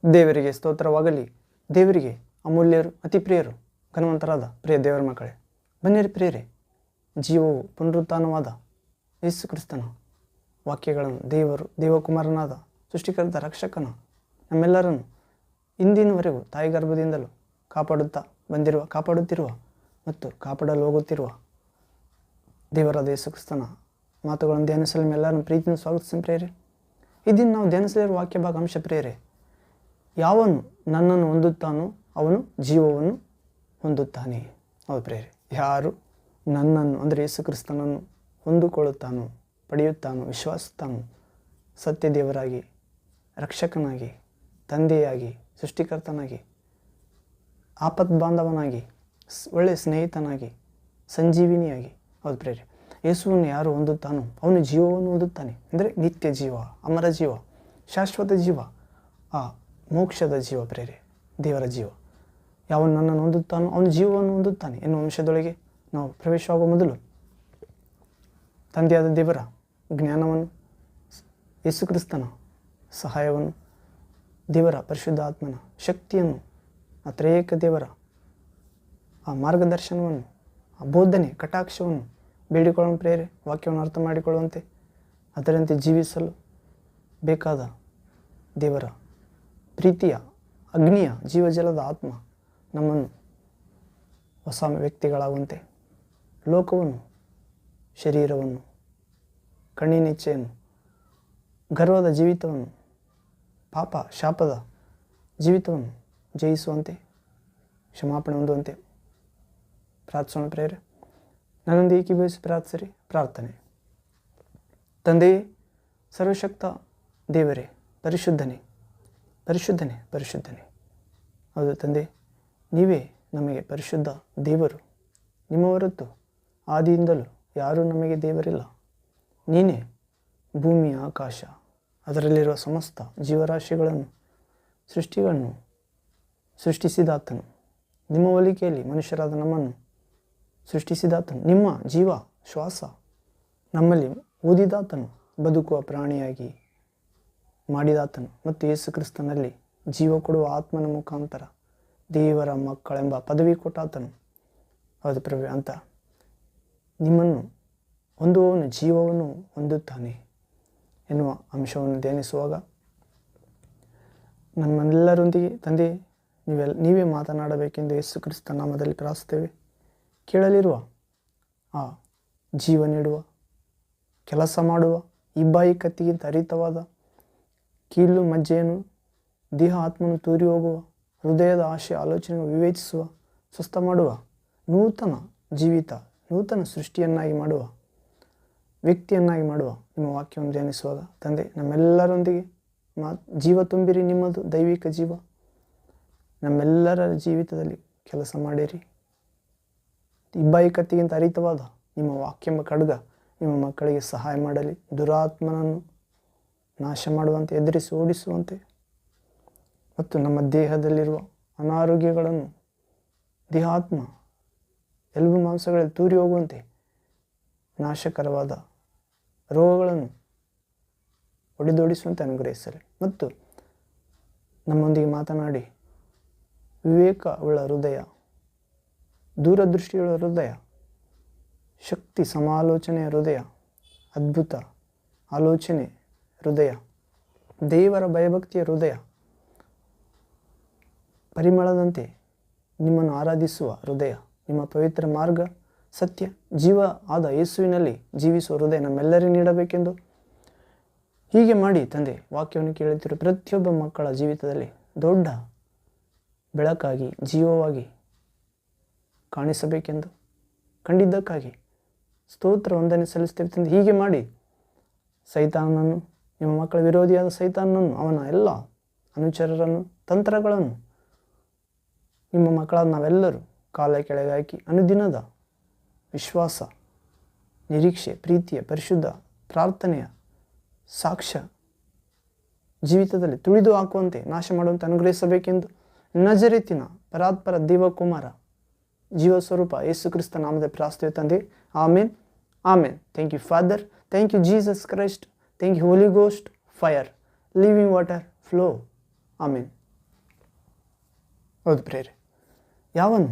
ದೇವರಿಗೆ ಸ್ತೋತ್ರವಾಗಲಿ. ದೇವರಿಗೆ ಅಮೂಲ್ಯರು, ಅತಿ ಪ್ರಿಯರು, ಘನವಂತರಾದ ಪ್ರಿಯ ದೇವರ ಮಕ್ಕಳೇ, ಬನ್ನಿರಿ ಪ್ರಿಯರೇ, ಜೀವವು ಪುನರುತ್ಥಾನವಾದ ಯೇಸು ಕ್ರಿಸ್ತನ ವಾಕ್ಯಗಳನ್ನು ದೇವಕುಮಾರನಾದ ಸೃಷ್ಟಿಕರ್ತ ರಕ್ಷಕನ ನಮ್ಮೆಲ್ಲರನ್ನು ಇಂದಿನವರೆಗೂ ತಾಯಿ ಗರ್ಭದಿಂದಲೂ ಕಾಪಾಡುತ್ತಿರುವ ಮತ್ತು ಕಾಪಾಡಲು ಹೋಗುತ್ತಿರುವ ದೇವರಾದ ಯೇಸು ಕ್ರಿಸ್ತನ ಮಾತುಗಳನ್ನು ಧ್ಯಾನಿಸಲು ನಿಮ್ಮೆಲ್ಲರನ್ನು ಪ್ರೀತಿಯಿಂದ ಸ್ವಾಗತಿಸಿ ಪ್ರಿಯರೇ. ಇದನ್ನು ನಾವು ಧ್ಯಾನಿಸಲಿರುವ ವಾಕ್ಯ ಭಾಗಾಂಶ ಪ್ರಿಯರೇ, ಯಾವನು ನನ್ನನ್ನು ಹೊಂದುತ್ತಾನೋ ಅವನು ಜೀವವನ್ನು ಹೊಂದುತ್ತಾನೆ. ಹೌದು ಪ್ರಿಯರೇ, ಯಾರು ನನ್ನನ್ನು ಅಂದರೆ ಯೇಸು ಕ್ರಿಸ್ತನನ್ನು ಹೊಂದಿಕೊಳ್ಳುತ್ತಾನೋ, ಪಡೆಯುತ್ತಾನೋ, ವಿಶ್ವಾಸುತ್ತಾನೋ, ಸತ್ಯ ದೇವರಾಗಿ, ರಕ್ಷಕನಾಗಿ, ತಂದೆಯಾಗಿ, ಸೃಷ್ಟಿಕರ್ತನಾಗಿ, ಆಪತ್ ಬಾಂಧವನಾಗಿ, ಒಳ್ಳೆಯ ಸ್ನೇಹಿತನಾಗಿ, ಸಂಜೀವಿನಿಯಾಗಿ, ಹೌದು ಪ್ರಿಯರೇ, ಯೇಸುವನ್ನು ಯಾರು ಹೊಂದುತ್ತಾನೋ ಅವನು ಜೀವವನ್ನು ಹೊಂದುತ್ತಾನೆ. ಅಂದರೆ ನಿತ್ಯ ಜೀವ, ಅಮರ ಜೀವ, ಶಾಶ್ವತ ಜೀವ, ಆ ಮೋಕ್ಷದ ಜೀವ ಪ್ರಿಯರೇ, ದೇವರ ಜೀವ. ಯಾವನು ನನ್ನನ್ನು ಹೊಂದುತ್ತಾನೋ ಅವನು ಜೀವವನ್ನು ಹೊಂದುತ್ತಾನೆ ಎನ್ನುವ ಅಂಶದೊಳಗೆ ನಾವು ಪ್ರವೇಶವಾಗುವ ಮೊದಲು ತಂದೆಯಾದ ದೇವರ ಜ್ಞಾನವನ್ನು, ಯೇಸು ಕ್ರಿಸ್ತನ ಸಹಾಯವನ್ನು, ದೇವರ ಪರಿಶುದ್ಧ ಆತ್ಮನ ಶಕ್ತಿಯನ್ನು, ಆ ತ್ರಿಯೇಕ ದೇವರ ಆ ಮಾರ್ಗದರ್ಶನವನ್ನು, ಆ ಬೋಧನೆ ಕಟಾಕ್ಷವನ್ನು ಬೇಡಿಕೊಳ್ಳೋಣ ಪ್ರಿಯರೇ. ವಾಕ್ಯವನ್ನು ಅರ್ಥ ಮಾಡಿಕೊಳ್ಳುವಂತೆ ಅದರಂತೆ ಜೀವಿಸಲು ಬೇಕಾದ ದೇವರ ಪ್ರೀತಿಯ ಅಗ್ನಿಯ ಜೀವಜಲದ ಆತ್ಮ ನಮ್ಮನ್ನು ಹೊಸ ವ್ಯಕ್ತಿಗಳಾಗುವಂತೆ, ಲೋಕವನ್ನು, ಶರೀರವನ್ನು, ಕಣ್ಣಿನಿಚ್ಛೆಯನ್ನು, ಗರ್ವದ ಜೀವಿತವನ್ನು, ಪಾಪ ಶಾಪದ ಜೀವಿತವನ್ನು ಜಯಿಸುವಂತೆ, ಕ್ಷಮಾಪಣೆ ಹೊಂದುವಂತೆ ಪ್ರಾರ್ಥಿಸೋಣ ಪ್ರೇರೆ. ನನ್ನೊಂದು ಏಕೀಭವಿಸಿ ಪ್ರಾರ್ಥಿಸಿರಿ. ಪ್ರಾರ್ಥನೆ. ತಂದೆಯೇ, ಸರ್ವಶಕ್ತ ದೇವರೇ, ಪರಿಶುದ್ಧನೇ, ಪರಿಶುದ್ಧನೇ, ಪರಿಶುದ್ಧನೇ. ಹೌದು ತಂದೆ, ನೀವೇ ನಮಗೆ ಪರಿಶುದ್ಧ ದೇವರು. ನಿಮ್ಮ ಹೊರತು ಆದಿಯಿಂದಲೂ ಯಾರೂ ನಮಗೆ ದೇವರಿಲ್ಲ. ನೀನೇ ಭೂಮಿ, ಆಕಾಶ, ಅದರಲ್ಲಿರುವ ಸಮಸ್ತ ಜೀವರಾಶಿಗಳನ್ನು, ಸೃಷ್ಟಿಗಳನ್ನು ಸೃಷ್ಟಿಸಿದಾತನು. ನಿಮ್ಮ ಹೋಲಿಕೆಯಲ್ಲಿ ಮನುಷ್ಯರಾದ ನಮ್ಮನ್ನು ಸೃಷ್ಟಿಸಿದಾತನು. ನಿಮ್ಮ ಜೀವ ಶ್ವಾಸ ನಮ್ಮಲ್ಲಿ ಊದಿದಾತನು. ಬದುಕುವ ಪ್ರಾಣಿಯಾಗಿ ಮಾಡಿದಾತನು. ಮತ್ತು ಯೇಸು ಕ್ರಿಸ್ತನಲ್ಲಿ ಜೀವ ಕೊಡುವ ಆತ್ಮನ ಮುಖಾಂತರ ದೇವರ ಮಕ್ಕಳೆಂಬ ಪದವಿ ಕೊಟ್ಟಾತನು. ಹೌದು ಪ್ರಭು, ಅಂತ ನಿಮ್ಮನ್ನು ಹೊಂದುವವನು ಜೀವವನ್ನು ಹೊಂದುತ್ತಾನೆ ಎನ್ನುವ ಅಂಶವನ್ನು ಧ್ಯಾನಿಸುವಾಗ ನಮ್ಮೆಲ್ಲರೊಂದಿಗೆ ತಂದೆ ನೀವೇ ಮಾತನಾಡಬೇಕೆಂದು ಯೇಸು ಕ್ರಿಸ್ತ ನಾಮದಲ್ಲಿ ಪ್ರಾರ್ಥಿಸುತ್ತೇವೆ. ಕೇಳಲಿರುವ ಆ ಜೀವ ನೀಡುವ, ಕೆಲಸ ಮಾಡುವ, ಇಬ್ಬಾಯಿ ಕತ್ತಿಗಿಂತ ಹರಿತವಾದ ಕೀಲು ಮಜ್ಜೆಯನ್ನು, ದೇಹ ಆತ್ಮನು ತೂರಿ ಹೋಗುವ, ಹೃದಯದ ಆಶೆ ಆಲೋಚನೆಯನ್ನು ವಿವೇಚಿಸುವ, ಸ್ವಸ್ಥ ಮಾಡುವ, ನೂತನ ಜೀವಿತ, ನೂತನ ಸೃಷ್ಟಿಯನ್ನಾಗಿ ಮಾಡುವ, ವ್ಯಕ್ತಿಯನ್ನಾಗಿ ಮಾಡುವ ನಿಮ್ಮ ವಾಕ್ಯವನ್ನು ಧ್ಯಾನಿಸುವಾಗ ತಂದೆ ನಮ್ಮೆಲ್ಲರೊಂದಿಗೆ ಜೀವ ತುಂಬಿರಿ. ನಿಮ್ಮದು ದೈವಿಕ ಜೀವ ನಮ್ಮೆಲ್ಲರ ಜೀವಿತದಲ್ಲಿ ಕೆಲಸ ಮಾಡಿರಿ. ಇಬ್ಬಾಯಿ ಕತ್ತಿಗಿಂತ ಹರಿತವಾದ ನಿಮ್ಮ ವಾಕ್ಯೆಂಬ ಖಡ್ಗ ನಿಮ್ಮ ಮಕ್ಕಳಿಗೆ ಸಹಾಯ ಮಾಡಲಿ. ದುರಾತ್ಮನನ್ನು ನಾಶ ಮಾಡುವಂತೆ, ಎದುರಿಸಿ ಓಡಿಸುವಂತೆ ಮತ್ತು ನಮ್ಮ ದೇಹದಲ್ಲಿರುವ ಅನಾರೋಗ್ಯಗಳನ್ನು, ದೇಹಾತ್ಮ, ಎಲುಬು ಮಾಂಸಗಳಲ್ಲಿ ತೂರಿ ಹೋಗುವಂತೆ ನಾಶಕರವಾದ ರೋಗಗಳನ್ನು ಹೊಡೆದೋಡಿಸುವಂತೆ ಅನುಗ್ರಹಿಸಲಿ. ಮತ್ತು ನಮ್ಮೊಂದಿಗೆ ಮಾತನಾಡಿ ವಿವೇಕವುಳ್ಳ ಹೃದಯ, ದೂರದೃಷ್ಟಿಯುಳ್ಳ ಹೃದಯ, ಶಕ್ತಿ ಸಮಾಲೋಚನೆಯ ಹೃದಯ, ಅದ್ಭುತ ಆಲೋಚನೆ ಹೃದಯ, ದೇವರ ಭಯಭಕ್ತಿಯ ಹೃದಯ, ಪರಿಮಳದಂತೆ ನಿಮ್ಮನ್ನು ಆರಾಧಿಸುವ ಹೃದಯ, ನಿಮ್ಮ ಪವಿತ್ರ ಮಾರ್ಗ, ಸತ್ಯ, ಜೀವ ಆದ ಯೇಸುವಿನಲ್ಲಿ ಜೀವಿಸುವ ಹೃದಯ ನಮ್ಮೆಲ್ಲರಿಗೂ ನೀಡಬೇಕೆಂದು ಹೀಗೆ ಮಾಡಿ ತಂದೆ ವಾಕ್ಯವನ್ನು ಕೇಳುತ್ತಿರುವ ಪ್ರತಿಯೊಬ್ಬ ಮಕ್ಕಳ ಜೀವಿತದಲ್ಲಿ ದೊಡ್ಡ ಬೆಳಕಾಗಿ, ಜೀವವಾಗಿ ಕಾಣಿಸಬೇಕೆಂದು ಕಂಡಿದ್ದಕ್ಕಾಗಿ ಸ್ತೋತ್ರ ವಂದನೆ ಸಲ್ಲಿಸ್ತೇವೆ ತಂದೆ. ಹೀಗೆ ಮಾಡಿ ಸೈತಾನನನ್ನು, ನಿಮ್ಮ ಮಕ್ಕಳ ವಿರೋಧಿಯಾದ ಸೈತಾನನನ್ನು, ಅವನ ಎಲ್ಲ ಅನುಚರರನ್ನು, ತಂತ್ರಗಳನ್ನು ನಿಮ್ಮ ಮಕ್ಕಳಾದ ನಾವೆಲ್ಲರೂ ಕಾಲ ಕೆಳಗೆ ಹಾಕಿ ಅನುದಿನದ ವಿಶ್ವಾಸ, ನಿರೀಕ್ಷೆ, ಪ್ರೀತಿಯ, ಪರಿಶುದ್ಧ ಪ್ರಾರ್ಥನೆಯ ಸಾಕ್ಷ್ಯ ಜೀವಿತದಲ್ಲಿ ತುಳಿದು ಹಾಕುವಂತೆ, ನಾಶ ಮಾಡುವಂತೆ ಅನುಗ್ರಹಿಸಬೇಕೆಂದು ನಜರೇತಿನ ಪರಾತ್ಪರ ದೇವಕುಮಾರ ಜೀವಸ್ವರೂಪ ಯೇಸು ಕ್ರಿಸ್ತ ನಾಮದ ಪ್ರಾರ್ಥನೆ ತಂದೆ. Amen, amen. Thank you Father, thank you Jesus Christ, thank you Holy Ghost, fire, living water, flow. Amen. ಹೌದು ಪ್ರೇರೆ, ಯಾವನು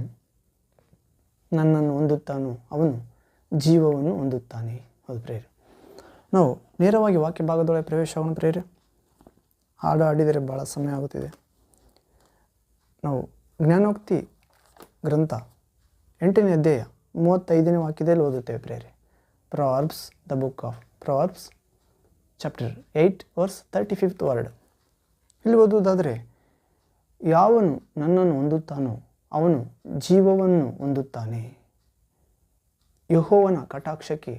ನನ್ನನ್ನು ಹೊಂದುತ್ತಾನೋ ಅವನು ಜೀವವನ್ನು ಹೊಂದುತ್ತಾನೆ. ಹೌದು ಪ್ರೇರೆ, ನಾವು ನೇರವಾಗಿ ವಾಕ್ಯ ಭಾಗದೊಳಗೆ ಪ್ರವೇಶವನ್ನು ಪ್ರೇರೆ. ಹಾಡು ಹಾಡಿದರೆ ಭಾಳ ಸಮಯ ಆಗುತ್ತಿದೆ. ನಾವು ಜ್ಞಾನೋಕ್ತಿ ಗ್ರಂಥ 8ನೇ ಅಧ್ಯಾಯ 35ನೇ ವಾಕ್ಯದಲ್ಲಿ ಓದುತ್ತೇವೆ ಪ್ರೇರೆ. Proverbs, the book of proverbs chapter 8 verse 35th word. ಇಲ್ಲಿ ಓದುವುದಾದರೆ, ಯಾವನು ನನ್ನನ್ನು ಹೊಂದುತ್ತಾನೋ ಅವನು ಜೀವವನ್ನು ಹೊಂದುತ್ತಾನೆ, ಯೆಹೋವನ ಕಟಾಕ್ಷಕ್ಕೆ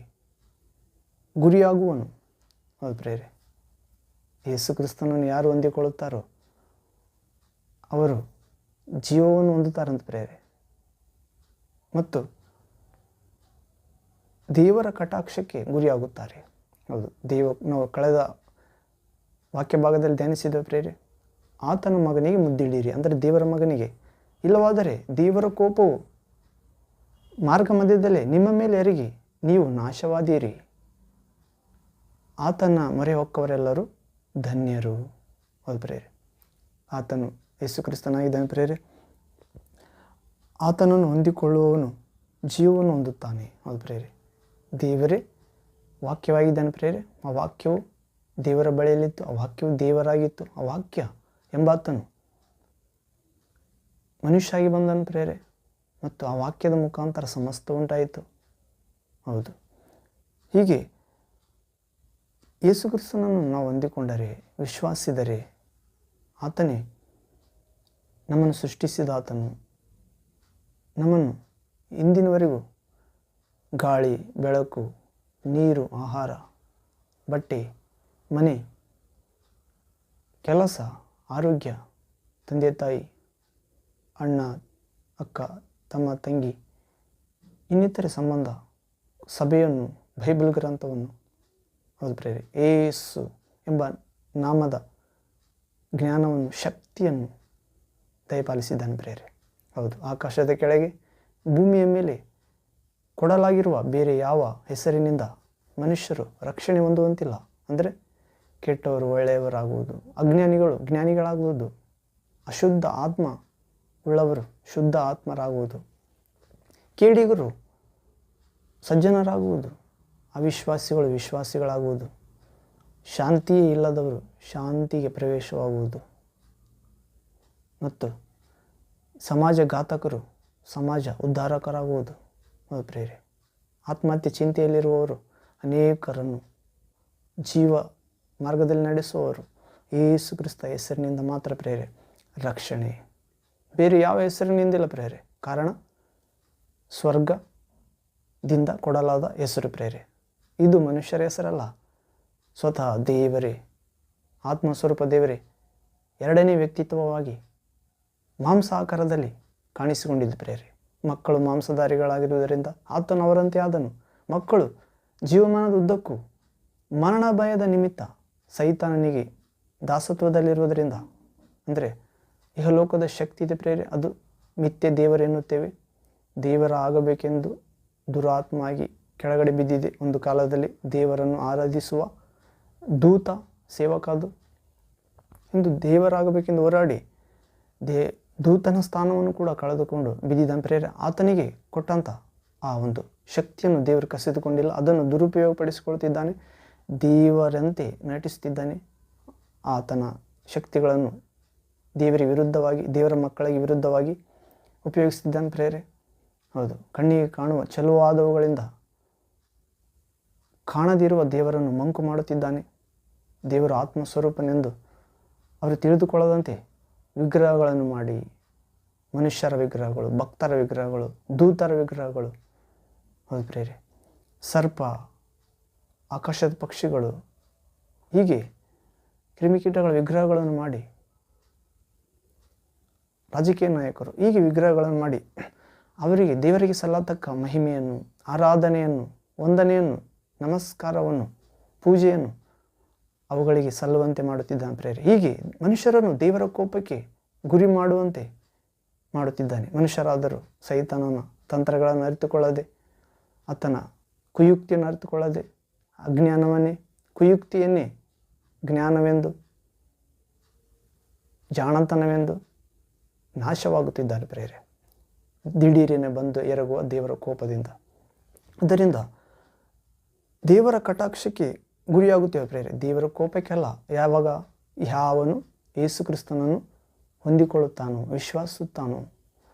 ಗುರಿಯಾಗುವನು. ಹೌದು ಪ್ರೇರೆ, ಯೇಸು ಕ್ರಿಸ್ತನನ್ನು ಯಾರು ಹೊಂದಿಕೊಳ್ಳುತ್ತಾರೋ ಅವರು ಜೀವವನ್ನು ಹೊಂದುತ್ತಾರಂತ ಪ್ರೇರೆ. ಮತ್ತು ದೇವರ ಕಟಾಕ್ಷಕ್ಕೆ ಗುರಿಯಾಗುತ್ತಾರೆ. ಹೌದು, ನಾವು ಕಳೆದ ವಾಕ್ಯ ಭಾಗದಲ್ಲಿ ಧ್ಯಾನಿಸಿದ ಪ್ರೇರೆ, ಆತನ ಮಗನಿಗೆ ಮುದ್ದಿಡಿರಿ, ಅಂದರೆ ದೇವರ ಮಗನಿಗೆ. ಇಲ್ಲವಾದರೆ ದೇವರ ಕೋಪವು ಮಾರ್ಗ ಮಧ್ಯದಲ್ಲೇ ನಿಮ್ಮ ಮೇಲೆ ಎರಗಿ ನೀವು ನಾಶವಾದೀರಿ. ಆತನ ಮೊರೆ ಹೊಕ್ಕವರೆಲ್ಲರೂ ಧನ್ಯರು. ಹೌದು ಪ್ರೇರೆ, ಆತನು ಯೇಸು ಕ್ರಿಸ್ತನಾಗಿದ್ದಾನೆ ಪ್ರೇರೆ. ಆತನನ್ನು ಹೊಂದಿಕೊಳ್ಳುವವನು ಜೀವವನ್ನು ಹೊಂದುತ್ತಾನೆ. ಹೌದು ಪ್ರೇರೆ, ದೇವರೇ ವಾಕ್ಯವಾಗಿದ್ದಾನೆ ಪ್ರೇರೆ. ಆ ವಾಕ್ಯವು ದೇವರ ಬಳಿಯಲ್ಲಿತ್ತು, ಆ ವಾಕ್ಯವು ದೇವರಾಗಿತ್ತು. ಆ ವಾಕ್ಯ ಎಂಬಾತನು ಮನುಷ್ಯ ಆಗಿ ಬಂದನು ಪ್ರೇರೆ, ಮತ್ತು ಆ ವಾಕ್ಯದ ಮುಖಾಂತರ ಸಮಸ್ತ ಉಂಟಾಯಿತು. ಹೌದು, ಹೀಗೆ ಯೇಸು ಕ್ರಿಸ್ತನನ್ನು ನಾವು ಹೊಂದಿಕೊಂಡರೆ, ವಿಶ್ವಾಸಿದರೆ, ಆತನೇ ನಮ್ಮನ್ನು ಸೃಷ್ಟಿಸಿದ ಆತನು ನಮ್ಮನ್ನು ಇಂದಿನವರೆಗೂ ಗಾಳಿ, ಬೆಳಕು, ನೀರು, ಆಹಾರ, ಬಟ್ಟೆ, ಮನೆ, ಕೆಲಸ, ಆರೋಗ್ಯ, ತಂದೆ ತಾಯಿ, ಅಣ್ಣ, ಅಕ್ಕ, ತಮ್ಮ, ತಂಗಿ, ಇನ್ನಿತರೆ ಸಂಬಂಧ, ಸಭೆಯನ್ನು, ಬೈಬಲ್ ಗ್ರಂಥವನ್ನು, ಹೌದು ಪ್ರೇರೆ, ಏಸು ಎಂಬ ನಾಮದ ಜ್ಞಾನವನ್ನು, ಶಕ್ತಿಯನ್ನು ದಯಪಾಲಿಸಿದ್ದಾನೆ ಪ್ರೇರೆ. ಹೌದು, ಆಕಾಶದ ಕೆಳಗೆ ಭೂಮಿಯ ಮೇಲೆ ಕೊಡಲಾಗಿರುವ ಬೇರೆ ಯಾವ ಹೆಸರಿನಿಂದ ಮನುಷ್ಯರು ರಕ್ಷಣೆ ಹೊಂದುವಂತಿಲ್ಲ. ಅಂದರೆ ಕೆಟ್ಟವರು ಒಳ್ಳೆಯವರಾಗುವುದು, ಅಜ್ಞಾನಿಗಳು ಜ್ಞಾನಿಗಳಾಗುವುದು, ಅಶುದ್ಧ ಆತ್ಮ ಉಳ್ಳವರು ಶುದ್ಧ ಆತ್ಮರಾಗುವುದು, ಕೇಡಿಗರು ಸಜ್ಜನರಾಗುವುದು, ಅವಿಶ್ವಾಸಿಗಳು ವಿಶ್ವಾಸಿಗಳಾಗುವುದು, ಶಾಂತಿಯೇ ಇಲ್ಲದವರು ಶಾಂತಿಗೆ ಪ್ರವೇಶವಾಗುವುದು, ಮತ್ತು ಸಮಾಜಘಾತಕರು ಸಮಾಜ ಉದ್ಧಾರಕರಾಗುವುದು. ಪ್ರೇರೆ, ಆತ್ಮಹತ್ಯೆ ಚಿಂತೆಯಲ್ಲಿರುವವರು ಅನೇಕರನ್ನು ಜೀವ ಮಾರ್ಗದಲ್ಲಿ ನಡೆಸುವವರು ಯೇಸು ಕ್ರಿಸ್ತ ಹೆಸರಿನಿಂದ ಮಾತ್ರ ಪ್ರೇರೆ ರಕ್ಷಣೆ. ಬೇರೆ ಯಾವ ಹೆಸರಿನಿಂದಿಲ್ಲ ಪ್ರೇರೆ. ಕಾರಣ ಸ್ವರ್ಗದಿಂದ ಕೊಡಲಾದ ಹೆಸರು ಪ್ರೇರೆ. ಇದು ಮನುಷ್ಯರ ಹೆಸರಲ್ಲ, ಸ್ವತಃ ದೇವರೇ, ಆತ್ಮಸ್ವರೂಪ ದೇವರೇ ಎರಡನೇ ವ್ಯಕ್ತಿತ್ವವಾಗಿ ಮಾಂಸ ಆಕಾರದಲ್ಲಿ ಕಾಣಿಸಿಕೊಂಡಿದ್ದು ಪ್ರೇರೆ. ಮಕ್ಕಳು ಮಾಂಸಧಾರಿಗಳಾಗಿರುವುದರಿಂದ ಆತನು ಅವರಂತೆ ಆದನು. ಮಕ್ಕಳು ಜೀವಮಾನದ ಉದ್ದಕ್ಕೂ ಮರಣ ಭಯದ ನಿಮಿತ್ತ ಸೈತಾನನಿಗೆ ದಾಸತ್ವದಲ್ಲಿರುವುದರಿಂದ, ಅಂದರೆ ಇಹಲೋಕದ ಶಕ್ತಿ ಇದೆ ಪ್ರೇರೆ, ಅದು ಮಿಥ್ಯೆ ದೇವರೆನ್ನುತ್ತೇವೆ. ದೇವರ ಆಗಬೇಕೆಂದು ದುರಾತ್ಮ ಆಗಿ ಕೆಳಗಡೆ ಬಿದ್ದಿದೆ. ಒಂದು ಕಾಲದಲ್ಲಿ ದೇವರನ್ನು ಆರಾಧಿಸುವ ದೂತ, ಸೇವಕ, ಅದು ಇಂದು ದೇವರಾಗಬೇಕೆಂದು ಹೋರಾಡಿ ದೂತನ ಸ್ಥಾನವನ್ನು ಕೂಡ ಕಳೆದುಕೊಂಡು ಬಿದ್ದಿದ್ದ ಪ್ರೇರೆ. ಆತನಿಗೆ ಕೊಟ್ಟಂಥ ಆ ಒಂದು ಶಕ್ತಿಯನ್ನು ದೇವರು ಕಸಿದುಕೊಂಡಿಲ್ಲ, ಅದನ್ನು ದುರುಪಯೋಗಪಡಿಸಿಕೊಳ್ತಿದ್ದಾನೆ, ದೇವರಂತೆ ನಟಿಸುತ್ತಿದ್ದಾನೆ. ಆತನ ಶಕ್ತಿಗಳನ್ನು ದೇವರಿಗೆ ವಿರುದ್ಧವಾಗಿ, ದೇವರ ಮಕ್ಕಳಿಗೆ ವಿರುದ್ಧವಾಗಿ ಉಪಯೋಗಿಸ್ತಿದ್ದಾನೆ ಪ್ರೇರೆ. ಹೌದು, ಕಣ್ಣಿಗೆ ಕಾಣುವ ಚಲುವಾದವುಗಳಿಂದ ಕಾಣದಿರುವ ದೇವರನ್ನು ಮಂಕು ಮಾಡುತ್ತಿದ್ದಾನೆ. ದೇವರ ಆತ್ಮಸ್ವರೂಪನೆಂದು ಅವರು ತಿಳಿದುಕೊಳ್ಳದಂತೆ ವಿಗ್ರಹಗಳನ್ನು ಮಾಡಿ, ಮನುಷ್ಯರ ವಿಗ್ರಹಗಳು, ಭಕ್ತರ ವಿಗ್ರಹಗಳು, ದೂತರ ವಿಗ್ರಹಗಳು, ಹೌದು ಪ್ರೇರೆ, ಸರ್ಪ, ಆಕಾಶದ ಪಕ್ಷಿಗಳು, ಹೀಗೆ ಕ್ರಿಮಿಕೀಟಗಳ ವಿಗ್ರಹಗಳನ್ನು ಮಾಡಿ, ರಾಜಕೀಯ ನಾಯಕರು ಹೀಗೆ ವಿಗ್ರಹಗಳನ್ನು ಮಾಡಿ ಅವರಿಗೆ ದೇವರಿಗೆ ಸಲ್ಲತಕ್ಕ ಮಹಿಮೆಯನ್ನು, ಆರಾಧನೆಯನ್ನು, ವಂದನೆಯನ್ನು, ನಮಸ್ಕಾರವನ್ನು, ಪೂಜೆಯನ್ನು ಅವುಗಳಿಗೆ ಸಲ್ಲುವಂತೆ ಮಾಡುತ್ತಿದ್ದಾನೆ ಪ್ರೇರೆ. ಹೀಗೆ ಮನುಷ್ಯರನ್ನು ದೇವರ ಕೋಪಕ್ಕೆ ಗುರಿ ಮಾಡುವಂತೆ ಮಾಡುತ್ತಿದ್ದಾನೆ. ಮನುಷ್ಯರಾದರೂ ಸೈತಾನನ ತಂತ್ರಗಳನ್ನು ಅರಿತುಕೊಳ್ಳದೆ, ಆತನ ಕುಯುಕ್ತಿಯನ್ನು ಅರಿತುಕೊಳ್ಳದೆ, ಅಜ್ಞಾನವನ್ನೇ ಕುಯುಕ್ತಿಯನ್ನೇ ಜ್ಞಾನವೆಂದು, ಜಾಣತನವೆಂದು ನಾಶವಾಗುತ್ತಿದ್ದಾರೆ ಪ್ರೇರೆ. ದಿಢೀರನೆ ಬಂದು ಎರಗುವ ದೇವರ ಕೋಪದಿಂದ. ಅದರಿಂದ ದೇವರ ಕಟಾಕ್ಷಕ್ಕೆ ಗುರಿಯಾಗುತ್ತೇವೆ ಪ್ರೇರೆ. ದೇವರ ಕೋಪಕ್ಕೆಲ್ಲ ಯಾವಾಗ ಯಾವನು ಯೇಸು ಕ್ರಿಸ್ತನನ್ನು ಹೊಂದಿಕೊಳ್ಳುತ್ತಾನೋ, ವಿಶ್ವಾಸಿಸುತ್ತಾನೋ,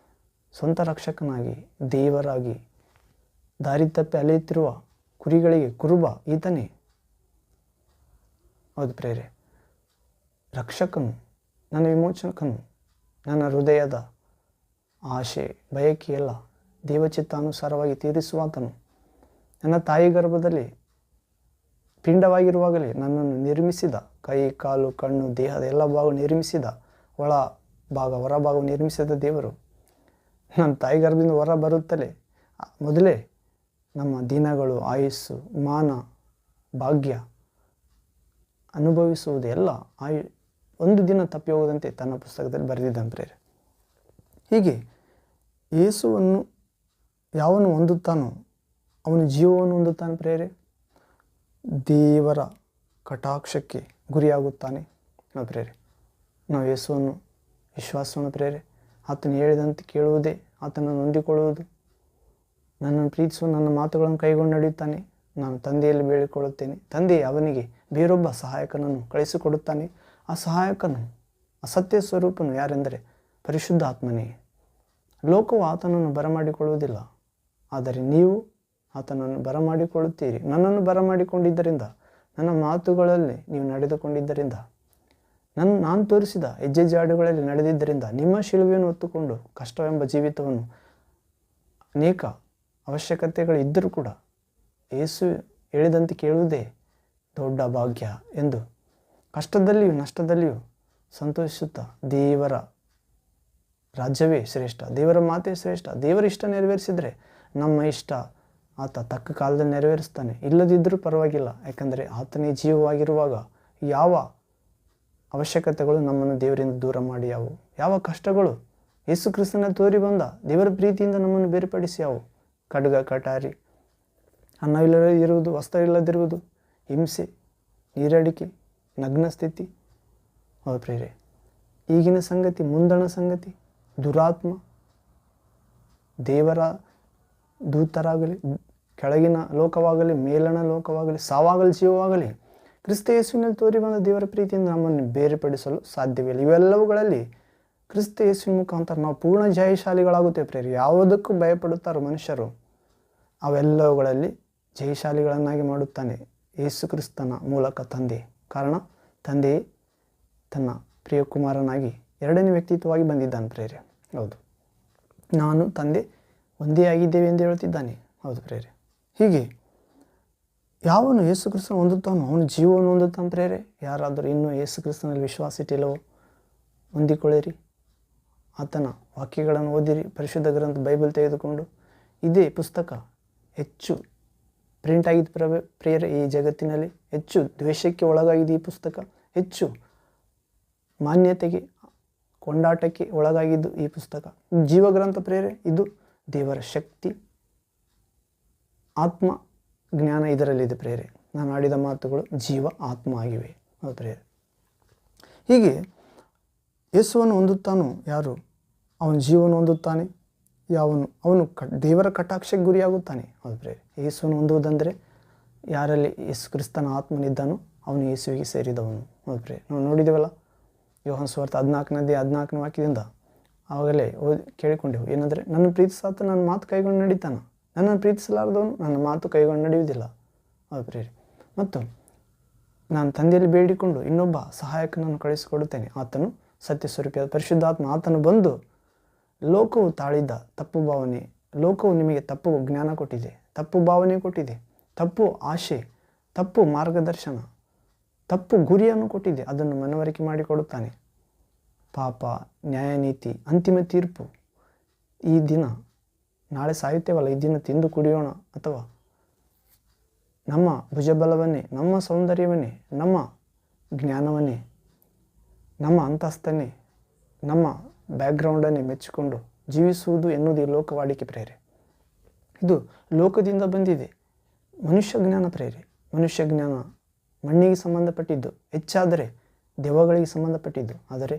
ಸ್ವಂತ ರಕ್ಷಕನಾಗಿ ದೇವರಾಗಿ ದಾರಿ ತಪ್ಪಿ ಅಲೆಯುತ್ತಿರುವ ಕುರಿಗಳಿಗೆ ಕುರುಬ ಈತನೇ. ಹೌದು ಪ್ರೇರೆ, ರಕ್ಷಕನು, ನನ್ನ ವಿಮೋಚಕನು, ನನ್ನ ಹೃದಯದ ಆಶೆ ಬಯಕೆಯೆಲ್ಲ ದೇವಚಿತ್ತಾನುಸಾರವಾಗಿ ತೀರಿಸುವಾತನು, ನನ್ನ ತಾಯಿ ಗರ್ಭದಲ್ಲಿ ಪಿಂಡವಾಗಿರುವಾಗಲೇ ನನ್ನನ್ನು ನಿರ್ಮಿಸಿದ, ಕೈ ಕಾಲು ಕಣ್ಣು ದೇಹದ ಎಲ್ಲ ಭಾಗ ನಿರ್ಮಿಸಿದ, ಒಳ ಭಾಗ ಹೊರ ಭಾಗ ನಿರ್ಮಿಸಿದ ದೇವರು ನನ್ನ ತಾಯಿ ಗರ್ಭದಿಂದ ಹೊರ ಬರುತ್ತಲೇ ಮೊದಲೇ ನಮ್ಮ ದಿನಗಳು, ಆಯುಸ್ಸು, ಮಾನ, ಭಾಗ್ಯ ಅನುಭವಿಸುವುದು ಎಲ್ಲ ಒಂದು ದಿನ ತಪ್ಪಿ ಹೋಗದಂತೆ ತನ್ನ ಪುಸ್ತಕದಲ್ಲಿ ಬರೆದಿದ್ದಾನೆ ಪ್ರೇರೆ. ಹೀಗೆ ಯೇಸುವನ್ನು ಯಾವನು ಹೊಂದುತ್ತಾನೋ ಅವನು ಜೀವವನ್ನು ಹೊಂದುತ್ತಾನೆ ಪ್ರೇರೆ. ದೇವರ ಕಟಾಕ್ಷಕ್ಕೆ ಗುರಿಯಾಗುತ್ತಾನೆ ಪ್ರೇರೆ. ನಾವು ಯೇಸುವನ್ನು ವಿಶ್ವಾಸವನ್ನು ಪ್ರೇರೆ. ಆತನು ಹೇಳಿದಂತೆ ಕೇಳುವುದೇ, ಆತನನ್ನು ಹೊಂದಿಕೊಳ್ಳುವುದು, ನನ್ನನ್ನು ಪ್ರೀತಿಸುವ ನನ್ನ ಮಾತುಗಳನ್ನು ಕೈಗೊಂಡು ನಡೆಯುತ್ತಾನೆ. ನಾನು ತಂದೆಯಲ್ಲಿ ಬೇಡಿಕೊಳ್ಳುತ್ತೇನೆ, ತಂದೆ ಅವನಿಗೆ ಬೇರೊಬ್ಬ ಸಹಾಯಕನನ್ನು ಕಳಿಸಿಕೊಡುತ್ತಾನೆ. ಆ ಸಹಾಯಕನು, ಆ ಸತ್ಯ ಸ್ವರೂಪನು ಯಾರೆಂದರೆ ಪರಿಶುದ್ಧ ಆತ್ಮನೇ. ಲೋಕವು ಆತನನ್ನು ಬರಮಾಡಿಕೊಳ್ಳುವುದಿಲ್ಲ, ಆದರೆ ನೀವು ಆತನನ್ನು ಬರಮಾಡಿಕೊಳ್ಳುತ್ತೀರಿ. ನನ್ನನ್ನು ಬರಮಾಡಿಕೊಂಡಿದ್ದರಿಂದ, ನನ್ನ ಮಾತುಗಳಲ್ಲಿ ನೀವು ನಡೆದುಕೊಂಡಿದ್ದರಿಂದ, ನಾನು ತೋರಿಸಿದ ಹೆಜ್ಜೆ ಜಾಡುಗಳಲ್ಲಿ ನಡೆದಿದ್ದರಿಂದ, ನಿಮ್ಮ ಶಿಲುಬೆಯನ್ನು ಹೊತ್ತುಕೊಂಡು ಕಷ್ಟವೆಂಬ ಜೀವಿತವನ್ನು ಅನೇಕ ಅವಶ್ಯಕತೆಗಳಿದ್ದರೂ ಕೂಡ ಯೇಸು ಹೇಳಿದಂತೆ ಕೇಳುವುದೇ ದೊಡ್ಡ ಭಾಗ್ಯ ಎಂದು ಕಷ್ಟದಲ್ಲಿಯೂ ನಷ್ಟದಲ್ಲಿಯೂ ಸಂತೋಷಿಸುತ್ತಾ ದೇವರ ರಾಜ್ಯವೇ ಶ್ರೇಷ್ಠ, ದೇವರ ಮಾತೇ ಶ್ರೇಷ್ಠ, ದೇವರ ಇಷ್ಟ ನೆರವೇರಿಸಿದರೆ ನಮ್ಮ ಇಷ್ಟ ಆತ ತಕ್ಕ ಕಾಲದಲ್ಲಿ ನೆರವೇರಿಸ್ತಾನೆ. ಇಲ್ಲದಿದ್ದರೂ ಪರವಾಗಿಲ್ಲ, ಯಾಕಂದರೆ ಆತನೇ ಜೀವವಾಗಿರುವಾಗ ಯಾವ ಅವಶ್ಯಕತೆಗಳು ನಮ್ಮನ್ನು ದೇವರಿಂದ ದೂರ ಮಾಡಿ ಯಾವುವು, ಯಾವ ಕಷ್ಟಗಳು ಯೇಸು ಕ್ರಿಸ್ತನಲ್ಲಿ ತೋರಿ ಬಂದ ದೇವರ ಪ್ರೀತಿಯಿಂದ ನಮ್ಮನ್ನು ಬೇರ್ಪಡಿಸಿ ಯಾವುವು, ಖಡ್ಗ, ಕಟಾರಿ, ಅನ್ನವಿಲ್ಲದಿರುವುದು, ವಸ್ತ್ರ ಇಲ್ಲದಿರುವುದು, ಹಿಂಸೆ, ನೀರಡಿಕೆ, ನಗ್ನ ಸ್ಥಿತಿ. ಹೌದು ಪ್ರೇರೆ, ಈಗಿನ ಸಂಗತಿ, ಮುಂದಣ ಸಂಗತಿ, ದುರಾತ್ಮ, ದೇವರ ದೂತರಾಗಲಿ, ಕೆಳಗಿನ ಲೋಕವಾಗಲಿ, ಮೇಲಣ ಲೋಕವಾಗಲಿ, ಸಾವಾಗಲಿ, ಜೀವವಾಗಲಿ, ಕ್ರಿಸ್ತ ಯೇಸುವಿನಲ್ಲಿ ತೋರಿ ಬಂದ ದೇವರ ಪ್ರೀತಿಯಿಂದ ನಮ್ಮನ್ನು ಬೇರ್ಪಡಿಸಲು ಸಾಧ್ಯವಿಲ್ಲ. ಇವೆಲ್ಲವುಗಳಲ್ಲಿ ಕ್ರಿಸ್ತ ಯೇಸುವಿನ ಮುಖಾಂತರ ನಾವು ಪೂರ್ಣ ಜಯಶಾಲಿಗಳಾಗುತ್ತೇವೆ ಪ್ರೇರೆ. ಯಾವುದಕ್ಕೂ ಭಯಪಡುತ್ತಾರೋ ಮನುಷ್ಯರು, ಅವೆಲ್ಲವುಗಳಲ್ಲಿ ಜಯಶಾಲಿಗಳನ್ನಾಗಿ ಮಾಡುತ್ತಾನೆ ಯೇಸು ಕ್ರಿಸ್ತನ ಮೂಲಕ ತಂದೆ. ಕಾರಣ ತಂದೆಯೇ ತನ್ನ ಪ್ರಿಯ ಕುಮಾರನಾಗಿ ಎರಡನೇ ವ್ಯಕ್ತಿತ್ವವಾಗಿ ಬಂದಿದ್ದಾನೆ ಪ್ರೇರೆ. ಹೌದು, ನಾನು ತಂದೆ ಒಂದೇ ಆಗಿದ್ದೇವೆ ಎಂದು ಹೇಳುತ್ತಿದ್ದಾನೆ. ಹೌದು ಪ್ರೇರೆ, ಹೀಗೆ ಯಾವನು ಯೇಸು ಕ್ರಿಸ್ತನ ಹೊಂದುತ್ತಾನೋ ಅವನು ಜೀವವನ್ನು ಹೊಂದುತ್ತಾನೆ ಪ್ರೇರೆ. ಯಾರಾದರೂ ಇನ್ನೂ ಯೇಸು ಕ್ರಿಸ್ತನಲ್ಲಿ ವಿಶ್ವಾಸ ಇಟ್ಟಿಲ್ಲವೋ ಹೊಂದಿಕೊಳ್ಳಿರಿ, ಆತನ ವಾಕ್ಯಗಳನ್ನು ಓದಿರಿ, ಪರಿಶುದ್ಧ ಗ್ರಂಥ ಬೈಬಲ್ ತೆಗೆದುಕೊಂಡು. ಇದೇ ಪುಸ್ತಕ ಹೆಚ್ಚು ಪ್ರಿಂಟ್ ಆಗಿದ್ದು ಪ್ರೇರೆ. ಈ ಜಗತ್ತಿನಲ್ಲಿ ಹೆಚ್ಚು ದ್ವೇಷಕ್ಕೆ ಒಳಗಾಗಿದೆ ಈ ಪುಸ್ತಕ, ಹೆಚ್ಚು ಮಾನ್ಯತೆಗೆ ಕೊಂಡಾಟಕ್ಕೆ ಒಳಗಾಗಿದ್ದು ಈ ಪುಸ್ತಕ. ಜೀವಗ್ರಂಥ ಪ್ರೇರೆ, ಇದು ದೇವರ ಶಕ್ತಿ, ಆತ್ಮ ಜ್ಞಾನ ಇದರಲ್ಲಿದೆ ಪ್ರೇರೆ. ನಾನು ಆಡಿದ ಮಾತುಗಳು ಜೀವ ಆತ್ಮ ಆಗಿವೆ. ಹೌದು ಪ್ರೇರೆ, ಹೀಗೆ ಯೇಸುವನ್ನು ಹೊಂದುತ್ತಾನೋ ಯಾರು ಅವನು ಜೀವವನ್ನು ಹೊಂದುತ್ತಾನೆ. ಅವನು ದೇವರ ಕಟಾಕ್ಷಕ್ಕೆ ಗುರಿಯಾಗುತ್ತಾನೆ. ಹೌದು ಪ್ರೇರೆ, ಯೇಸುವನ್ನು ಹೊಂದುವುದಂದರೆ ಯಾರಲ್ಲಿ ಯೇಸು ಕ್ರಿಸ್ತನ ಆತ್ಮನಿದ್ದಾನೋ ಅವನು ಯೇಸುವಿಗೆ ಸೇರಿದವನು. ಹೌದು ಪ್ರೇರೆ, ನಾವು ನೋಡಿದ್ದೇವಲ್ಲ ಯೋಹಾನ ಸುವಾರ್ತೆ 14 ವಾಕ್ಯದಿಂದ ಆವಾಗಲೇ ಕೇಳಿಕೊಂಡೆವು. ಏನಂದರೆ, ನನ್ನ ಪ್ರೀತಿಸಾತ ನನ್ನ ಮಾತು ಕೈಗೊಂಡು ನಡೀತಾನ, ನನ್ನನ್ನು ಪ್ರೀತಿಸಲಾರದವನು ನನ್ನ ಮಾತು ಕೈಗೊಂಡು ನಡೆಯುವುದಿಲ್ಲ. ಹೌದು ಪ್ರೇರೆ, ಮತ್ತು ನಾನು ತಂದೆಯಲ್ಲಿ ಬೇಡಿಕೊಂಡು ಇನ್ನೊಬ್ಬ ಸಹಾಯಕನನ್ನು ಕಳಿಸಿಕೊಡುತ್ತೇನೆ, ಆತನು ಸತ್ಯ ಸ್ವರೂಪಿಯಾದ ಪರಿಶುದ್ಧಾತ್ಮ. ಆತನು ಬಂದು ಲೋಕವು ತಾಳಿದ್ದ ತಪ್ಪು ಭಾವನೆ, ಲೋಕವು ನಿಮಗೆ ತಪ್ಪು ಜ್ಞಾನ ಕೊಟ್ಟಿದೆ, ತಪ್ಪು ಭಾವನೆ ಕೊಟ್ಟಿದೆ, ತಪ್ಪು ಆಶೆ, ತಪ್ಪು ಮಾರ್ಗದರ್ಶನ, ತಪ್ಪು ಗುರಿಯನ್ನು ಕೊಟ್ಟಿದೆ, ಅದನ್ನು ಮನವರಿಕೆ ಮಾಡಿಕೊಡುತ್ತಾನೆ. ಪಾಪ, ನ್ಯಾಯ, ನೀತಿ, ಅಂತಿಮ ತೀರ್ಪು, ಈ ದಿನ ನಾಳೆ ಸಾಯುತ್ತೇವಲ್ಲ, ಈ ದಿನ ತಿಂದು ಕುಡಿಯೋಣ, ಅಥವಾ ನಮ್ಮ ಭುಜಬಲವನ್ನೇ, ನಮ್ಮ ಸೌಂದರ್ಯವನ್ನೇ, ನಮ್ಮ ಜ್ಞಾನವನ್ನೇ, ನಮ್ಮ ಅಂತಸ್ತನ್ನೇ, ನಮ್ಮ ಬ್ಯಾಕ್ಗ್ರೌಂಡನ್ನೇ ಮೆಚ್ಚಿಕೊಂಡು ಜೀವಿಸುವುದು ಎನ್ನುವುದು ಈ ಲೋಕವಾಡಿಕೆ ಪ್ರೇರೆ. ಇದು ಲೋಕದಿಂದ ಬಂದಿದೆ. ಮನುಷ್ಯ ಜ್ಞಾನ ಪ್ರೇರೆ, ಮನುಷ್ಯ ಜ್ಞಾನ ಮಣ್ಣಿಗೆ ಸಂಬಂಧಪಟ್ಟಿದ್ದು, ಹೆಚ್ಚಾದರೆ ದೆವ್ವಗಳಿಗೆ ಸಂಬಂಧಪಟ್ಟಿದ್ದು. ಆದರೆ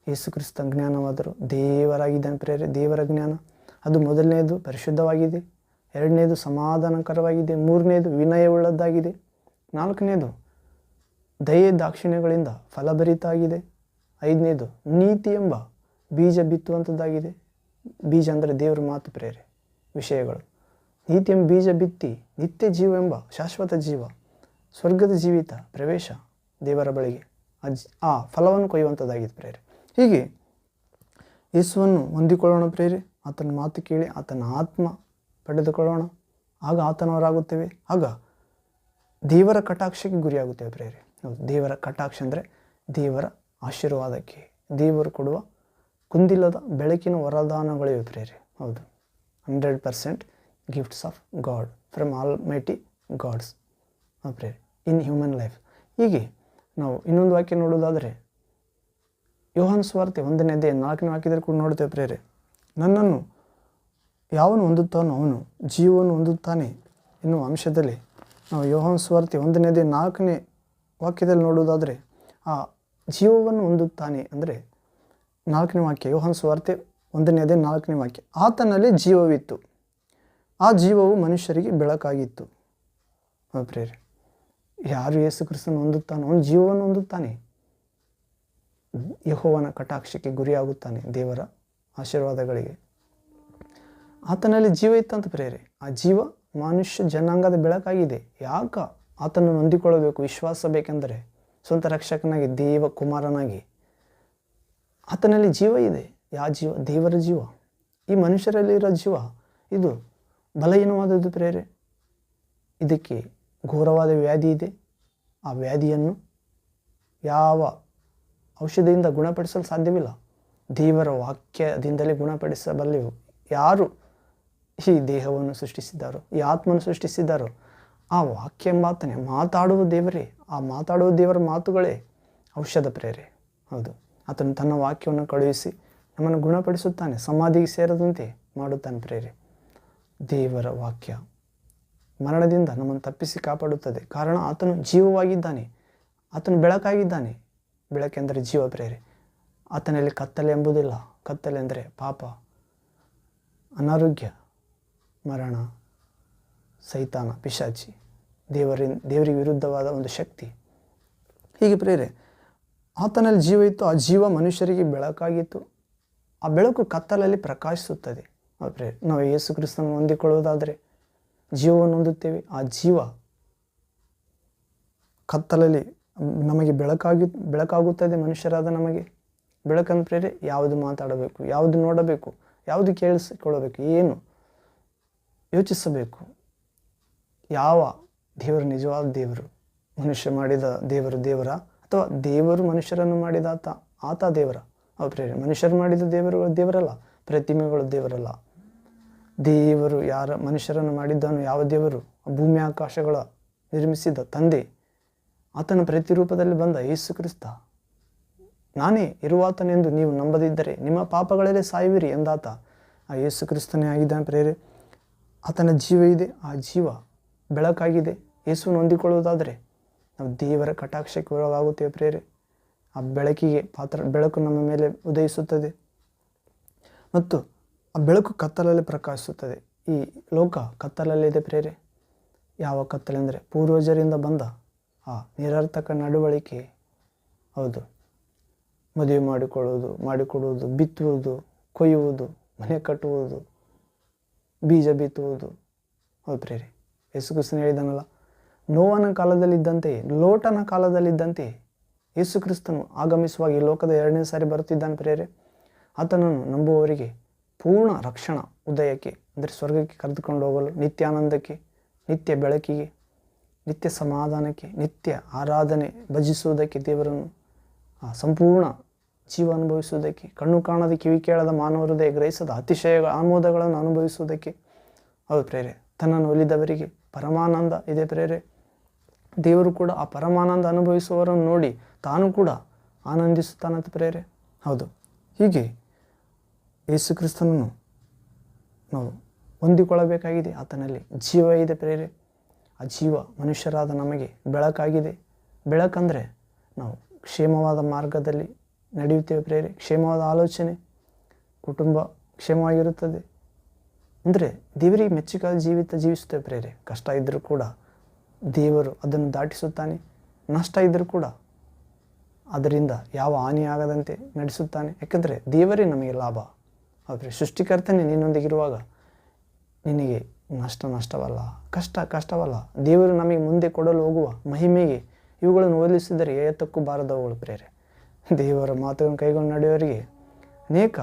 ಯೇಸು ಕ್ರಿಸ್ತ ಜ್ಞಾನವಾದರು ದೇವರಾಗಿದ್ದಾನೆ ಪ್ರೇರೆ. ದೇವರ ಜ್ಞಾನ ಅದು ಮೊದಲನೇದು ಪರಿಶುದ್ಧವಾಗಿದೆ, ಎರಡನೇದು ಸಮಾಧಾನಕರವಾಗಿದೆ, ಮೂರನೇದು ವಿನಯವುಳ್ಳದ್ದಾಗಿದೆ, ನಾಲ್ಕನೇದು ದಯೆ ದಾಕ್ಷಿಣ್ಯಗಳಿಂದ ಫಲಭರಿತ ಆಗಿದೆ, ಐದನೇದು ನೀತಿ ಎಂಬ ಬೀಜ ಬಿತ್ತುವಂಥದ್ದಾಗಿದೆ. ಬೀಜ ಅಂದರೆ ದೇವರ ಮಾತು ಪ್ರೇರೆ, ವಿಷಯಗಳು. ನೀತಿ ಎಂಬ ಬೀಜ ಬಿತ್ತಿ ನಿತ್ಯ ಜೀವ ಎಂಬ ಶಾಶ್ವತ ಜೀವ, ಸ್ವರ್ಗದ ಜೀವಿತ ಪ್ರವೇಶ ದೇವರ ಬಳಿಗೆ ಆ ಫಲವನ್ನು ಕೊಯ್ಯುವಂಥದ್ದಾಗಿದೆ ಪ್ರೇರೆ. ಹೀಗೆ ಯೇಸುವನ್ನು ಹೊಂದಿಕೊಳ್ಳೋಣ ಪ್ರೇರೆ. ಆತನ ಮಾತು ಕೇಳಿ ಆತನ ಆತ್ಮ ಪಡೆದುಕೊಳ್ಳೋಣ. ಆಗ ಆತನವರಾಗುತ್ತೇವೆ. ಆಗ ದೇವರ ಕಟಾಕ್ಷಕ್ಕೆ ಗುರಿಯಾಗುತ್ತೇವೆ ಪ್ರೇರೆ. ಹೌದು, ದೇವರ ಕಟಾಕ್ಷ ಅಂದರೆ ದೇವರ ಆಶೀರ್ವಾದಕ್ಕೆ, ದೇವರು ಕೊಡುವ ಕುಂದಿಲ್ಲದ ಬೆಳಕಿನ ವರದಾನಗಳಿವೆ ಪ್ರೇರೆ. ಹೌದು, 100% gifts of God from almighty gods ಪ್ರೇರೆ ಇನ್ ಹ್ಯೂಮನ್ ಲೈಫ್. ಹೀಗೆ ನಾವು ಇನ್ನೊಂದು ವಾಕ್ಯ ನೋಡೋದಾದರೆ ಯೋಹಾನ ಸುವಾರ್ತೆ 1ನೇ ಅಧ್ಯಾಯ 4ನೇ ವಾಕ್ಯದಲ್ಲಿ ಕೂಡ ನೋಡ್ತೇವೆ ಪ್ರೇರೆ. ನನ್ನನ್ನು ಯಾವನು ಹೊಂದುತ್ತಾನೋ ಅವನು ಜೀವವನ್ನು ಹೊಂದುತ್ತಾನೆ ಎನ್ನುವ ಅಂಶದಲ್ಲಿ ನಾವು ಯೋಹಾನ ಸುವಾರ್ತೆ 1ನೇ ಅಧ್ಯಾಯ 4ನೇ ವಾಕ್ಯದಲ್ಲಿ ನೋಡುವುದಾದರೆ ಆ ಜೀವವನ್ನು ಹೊಂದುತ್ತಾನೆ ಅಂದರೆ 4ನೇ ವಾಕ್ಯ, ಯೋಹಾನ ಸುವಾರ್ತೆ 1ನೇ ಅಧ್ಯಾಯ 4ನೇ ವಾಕ್ಯ. ಆತನಲ್ಲಿ ಜೀವವಿತ್ತು, ಆ ಜೀವವು ಮನುಷ್ಯರಿಗೆ ಬೆಳಕಾಗಿತ್ತು. ಪ್ರೇರೆ, ಯಾರು ಯೇಸು ಕ್ರಿಸ್ತನ ಹೊಂದುತ್ತಾನೋ ಅವನು ಜೀವವನ್ನು ಹೊಂದುತ್ತಾನೆ, ಯೆಹೋವನ ಕಟಾಕ್ಷಕ್ಕೆ ಗುರಿಯಾಗುತ್ತಾನೆ, ದೇವರ ಆಶೀರ್ವಾದಗಳಿಗೆ. ಆತನಲ್ಲಿ ಜೀವ ಇತ್ತಂತ ಪ್ರೇರೆ. ಆ ಜೀವ ಮನುಷ್ಯ ಜನಾಂಗದ ಬೆಳಕಾಗಿದೆ. ಯಾಕ ಆತನನ್ನು ಹೊಂದಿಕೊಳ್ಳಬೇಕು? ವಿಶ್ವಾಸ ಬೇಕೆಂದರೆ ಸ್ವಂತ ರಕ್ಷಕನಾಗಿ ದೇವ ಕುಮಾರನಾಗಿ ಆತನಲ್ಲಿ ಜೀವ ಇದೆ. ಯಾವ ಜೀವ? ದೇವರ ಜೀವ. ಈ ಮನುಷ್ಯರಲ್ಲಿರೋ ಜೀವ ಇದು ಬಲಹೀನವಾದದ್ದು ಪ್ರೇರೆ. ಇದಕ್ಕೆ ಘೋರವಾದ ವ್ಯಾಧಿ ಇದೆ. ಆ ವ್ಯಾಧಿಯನ್ನು ಯಾವ ಔಷಧಿಯಿಂದ ಗುಣಪಡಿಸಲು ಸಾಧ್ಯವಿಲ್ಲ. ದೇವರ ವಾಕ್ಯದಿಂದಲೇ ಗುಣಪಡಿಸಬಲ್ಲೆವು. ಯಾರು ಈ ದೇಹವನ್ನು ಸೃಷ್ಟಿಸಿದ್ದಾರೋ, ಈ ಆತ್ಮನ್ನು ಸೃಷ್ಟಿಸಿದ್ದಾರೋ, ಆ ವಾಕ್ಯ ಎಂಬಾತನೇ ಮಾತಾಡುವ ದೇವರೇ. ಆ ಮಾತಾಡುವ ದೇವರ ಮಾತುಗಳೇ ಔಷಧ ಪ್ರೇರೆ. ಹೌದು, ಆತನು ತನ್ನ ವಾಕ್ಯವನ್ನು ಕಳುಹಿಸಿ ನಮ್ಮನ್ನು ಗುಣಪಡಿಸುತ್ತಾನೆ, ಸಮಾಧಿಗೆ ಸೇರದಂತೆ ಮಾಡುತ್ತಾನೆ ಪ್ರೇರೆ. ದೇವರ ವಾಕ್ಯ ಮರಣದಿಂದ ನಮ್ಮನ್ನು ತಪ್ಪಿಸಿ ಕಾಪಾಡುತ್ತದೆ. ಕಾರಣ ಆತನು ಜೀವವಾಗಿದ್ದಾನೆ, ಆತನು ಬೆಳಕಾಗಿದ್ದಾನೆ. ಬೆಳಕೆಂದರೆ ಜೀವ ಪ್ರೇರೆ. ಆತನಲ್ಲಿ ಕತ್ತಲೆ ಎಂಬುದಿಲ್ಲ. ಕತ್ತಲೆ ಅಂದರೆ ಪಾಪ, ಅನಾರೋಗ್ಯ, ಮರಣ, ಸೈತಾನ, ಪಿಶಾಚಿ, ದೇವರಿಗೆ ವಿರುದ್ಧವಾದ ಒಂದು ಶಕ್ತಿ. ಹೀಗೆ ಪ್ರೇರೆ, ಆತನಲ್ಲಿ ಜೀವ ಇತ್ತು, ಆ ಜೀವ ಮನುಷ್ಯರಿಗೆ ಬೆಳಕಾಗಿತ್ತು. ಆ ಬೆಳಕು ಕತ್ತಲಲ್ಲಿ ಪ್ರಕಾಶಿಸುತ್ತದೆ. ಪ್ರೇರೆ, ನಾವು ಯೇಸು ಕ್ರಿಸ್ತನನ್ನು ಹೊಂದಿಕೊಳ್ಳುವುದಾದರೆ ಜೀವವನ್ನು ಹೊಂದುತ್ತೇವೆ. ಆ ಜೀವ ಕತ್ತಲಲ್ಲಿ ನಮಗೆ ಬೆಳಕಾಗುತ್ತದೆ. ಮನುಷ್ಯರಾದ ನಮಗೆ ಬೆಳಕನ್ನು ಪ್ರೇರೆ. ಯಾವುದು ಮಾತಾಡಬೇಕು, ಯಾವುದು ನೋಡಬೇಕು, ಯಾವುದು ಕೇಳಿಸಿಕೊಳ್ಳಬೇಕು, ಏನು ಯೋಚಿಸಬೇಕು, ಯಾವ ದೇವರು ನಿಜವಾದ ದೇವರು, ಮನುಷ್ಯ ಮಾಡಿದ ದೇವರ ಅಥವಾ ದೇವರು ಮನುಷ್ಯರನ್ನು ಮಾಡಿದ ಆತ ದೇವರ? ಪ್ರೇರೆ, ಮನುಷ್ಯರು ಮಾಡಿದ ದೇವರಲ್ಲ, ಪ್ರತಿಮೆಗಳು ದೇವರಲ್ಲ. ದೇವರು ಮನುಷ್ಯರನ್ನು ಮಾಡಿದ್ದನು ಯಾವ ದೇವರು? ಭೂಮಿ ಆಕಾಶಗಳ ನಿರ್ಮಿಸಿದ ತಂದೆ, ಆತನ ಪ್ರತಿರೂಪದಲ್ಲಿ ಬಂದ ಯೇಸು ಕ್ರಿಸ್ತ. ನಾನೇ ಇರುವಾತನೆಂದು ನೀವು ನಂಬದಿದ್ದರೆ ನಿಮ್ಮ ಪಾಪಗಳಲ್ಲೇ ಸಾಯುವಿರಿ ಎಂದಾತ ಆ ಯೇಸು ಕ್ರಿಸ್ತನೇ ಆಗಿದ್ದಾನೆ ಪ್ರೇರೆ. ಆತನ ಜೀವ ಇದೆ, ಆ ಜೀವ ಬೆಳಕಾಗಿದೆ. ಯೇಸುವನ್ನು ಹೊಂದಿಕೊಳ್ಳುವುದಾದರೆ ನಾವು ದೇವರ ಕಟಾಕ್ಷಕ್ಕೆ ಒಳಗಾಗುತ್ತೇವೆ ಪ್ರೇರೆ. ಆ ಬೆಳಕು ನಮ್ಮ ಮೇಲೆ ಉದಯಿಸುತ್ತದೆ ಮತ್ತು ಆ ಬೆಳಕು ಕತ್ತಲಲ್ಲಿ ಪ್ರಕಾಶಿಸುತ್ತದೆ. ಈ ಲೋಕ ಕತ್ತಲಲ್ಲಿದೆ ಪ್ರೇರೆ. ಯಾವ ಕತ್ತಲೆಂದರೆ ಪೂರ್ವಜರಿಂದ ಬಂದ ಆ ನಿರರ್ಥಕ ನಡವಳಿಕೆ. ಹೌದು, ಮದುವೆ ಮಾಡಿಕೊಡುವುದು, ಬಿತ್ತುವುದು, ಕೊಯ್ಯುವುದು, ಮನೆ ಕಟ್ಟುವುದು, ಬೀಜ ಬಿತ್ತುವುದು. ಹೌದು ಪ್ರೇರೆ, ಯೇಸು ಕ್ರಿಸ್ತನು ಹೇಳಿದನಲ್ಲ, ನೋವನ ಕಾಲದಲ್ಲಿದ್ದಂತೆ, ಲೋಟನ ಕಾಲದಲ್ಲಿದ್ದಂತೆ ಯೇಸು ಕ್ರಿಸ್ತನು ಆಗಮಿಸುವಾಗ ಈ ಲೋಕದ 2ನೇ ಸಾರಿ ಬರುತ್ತಿದ್ದಾನೆ ಪ್ರೇರೆ. ಆತನನ್ನು ನಂಬುವವರಿಗೆ ಪೂರ್ಣ ರಕ್ಷಣಾ ಉದಯಕ್ಕೆ ಅಂದರೆ ಸ್ವರ್ಗಕ್ಕೆ ಕರೆದುಕೊಂಡು ಹೋಗಲು, ನಿತ್ಯಾನಂದಕ್ಕೆ, ನಿತ್ಯ ಬೆಳಕಿಗೆ, ನಿತ್ಯ ಸಮಾಧಾನಕ್ಕೆ, ನಿತ್ಯ ಆರಾಧನೆ ಭಜಿಸುವುದಕ್ಕೆ, ದೇವರನ್ನು ಸಂಪೂರ್ಣ ಜೀವ ಅನುಭವಿಸುವುದಕ್ಕೆ, ಕಣ್ಣು ಕಾಣದ ಕಿವಿ ಕೇಳದ ಮಾನವ ಹೃದಯ ಗ್ರಹಿಸದ ಅತಿಶಯ ಆಮೋದಗಳನ್ನು ಅನುಭವಿಸುವುದಕ್ಕೆ. ಹೌದು ಪ್ರೇರೆ, ತನ್ನನ್ನು ಒಲಿದವರಿಗೆ ಪರಮಾನಂದ ಇದೆ ಪ್ರೇರೆ. ದೇವರು ಕೂಡ ಆ ಪರಮಾನಂದ ಅನುಭವಿಸುವವರನ್ನು ನೋಡಿ ತಾನು ಕೂಡ ಆನಂದಿಸುತ್ತಾನಂತ ಪ್ರೇರೆ. ಹೌದು, ಹೀಗೆ ಯೇಸು ಕ್ರಿಸ್ತನನ್ನು ನಾವು ಹೊಂದಿಕೊಳ್ಳಬೇಕಾಗಿದೆ. ಆತನಲ್ಲಿ ಜೀವ ಇದೆ ಪ್ರೇರೆ. ಆ ಜೀವ ಮನುಷ್ಯರಾದ ನಮಗೆ ಬೆಳಕಾಗಿದೆ. ಬೆಳಕಂದರೆ ನಾವು ಕ್ಷೇಮವಾದ ಮಾರ್ಗದಲ್ಲಿ ನಡೆಯುತ್ತೇವೆ ಪ್ರೇರೆ. ಕ್ಷೇಮವಾದ ಆಲೋಚನೆ, ಕುಟುಂಬ ಕ್ಷೇಮವಾಗಿರುತ್ತದೆ. ಅಂದರೆ ದೇವರಿಗೆ ಮೆಚ್ಚುಗೆಯಾದ ಜೀವಿತ ಜೀವಿಸುತ್ತೇವೆ ಪ್ರೇರೆ. ಕಷ್ಟ ಇದ್ದರೂ ಕೂಡ ದೇವರು ಅದನ್ನು ದಾಟಿಸುತ್ತಾನೆ. ನಷ್ಟ ಇದ್ದರೂ ಕೂಡ ಅದರಿಂದ ಯಾವ ಹಾನಿಯಾಗದಂತೆ ನಡೆಸುತ್ತಾನೆ. ಯಾಕಂದರೆ ದೇವರೇ ನಮಗೆ ಲಾಭ. ಆದರೆ ಸೃಷ್ಟಿಕರ್ತನೇ ನಿನ್ನೊಂದಿಗಿರುವಾಗ ನಿನಗೆ ನಷ್ಟವಲ್ಲ, ಕಷ್ಟವಲ್ಲ. ದೇವರು ನಮಗೆ ಮುಂದೆ ಕೊಡಲು ಹೋಗುವ ಮಹಿಮೆಗೆ ಇವುಗಳನ್ನು ಹೋಲಿಸಿದರೆ ಎತ್ತಕ್ಕೂ ಬಾರದವುಗಳು ಪ್ರೇರೆ. ದೇವರ ಮಾತುಗಳನ್ನು ಕೈಗೊಂಡು ನಡೆಯುವವರಿಗೆ ಅನೇಕ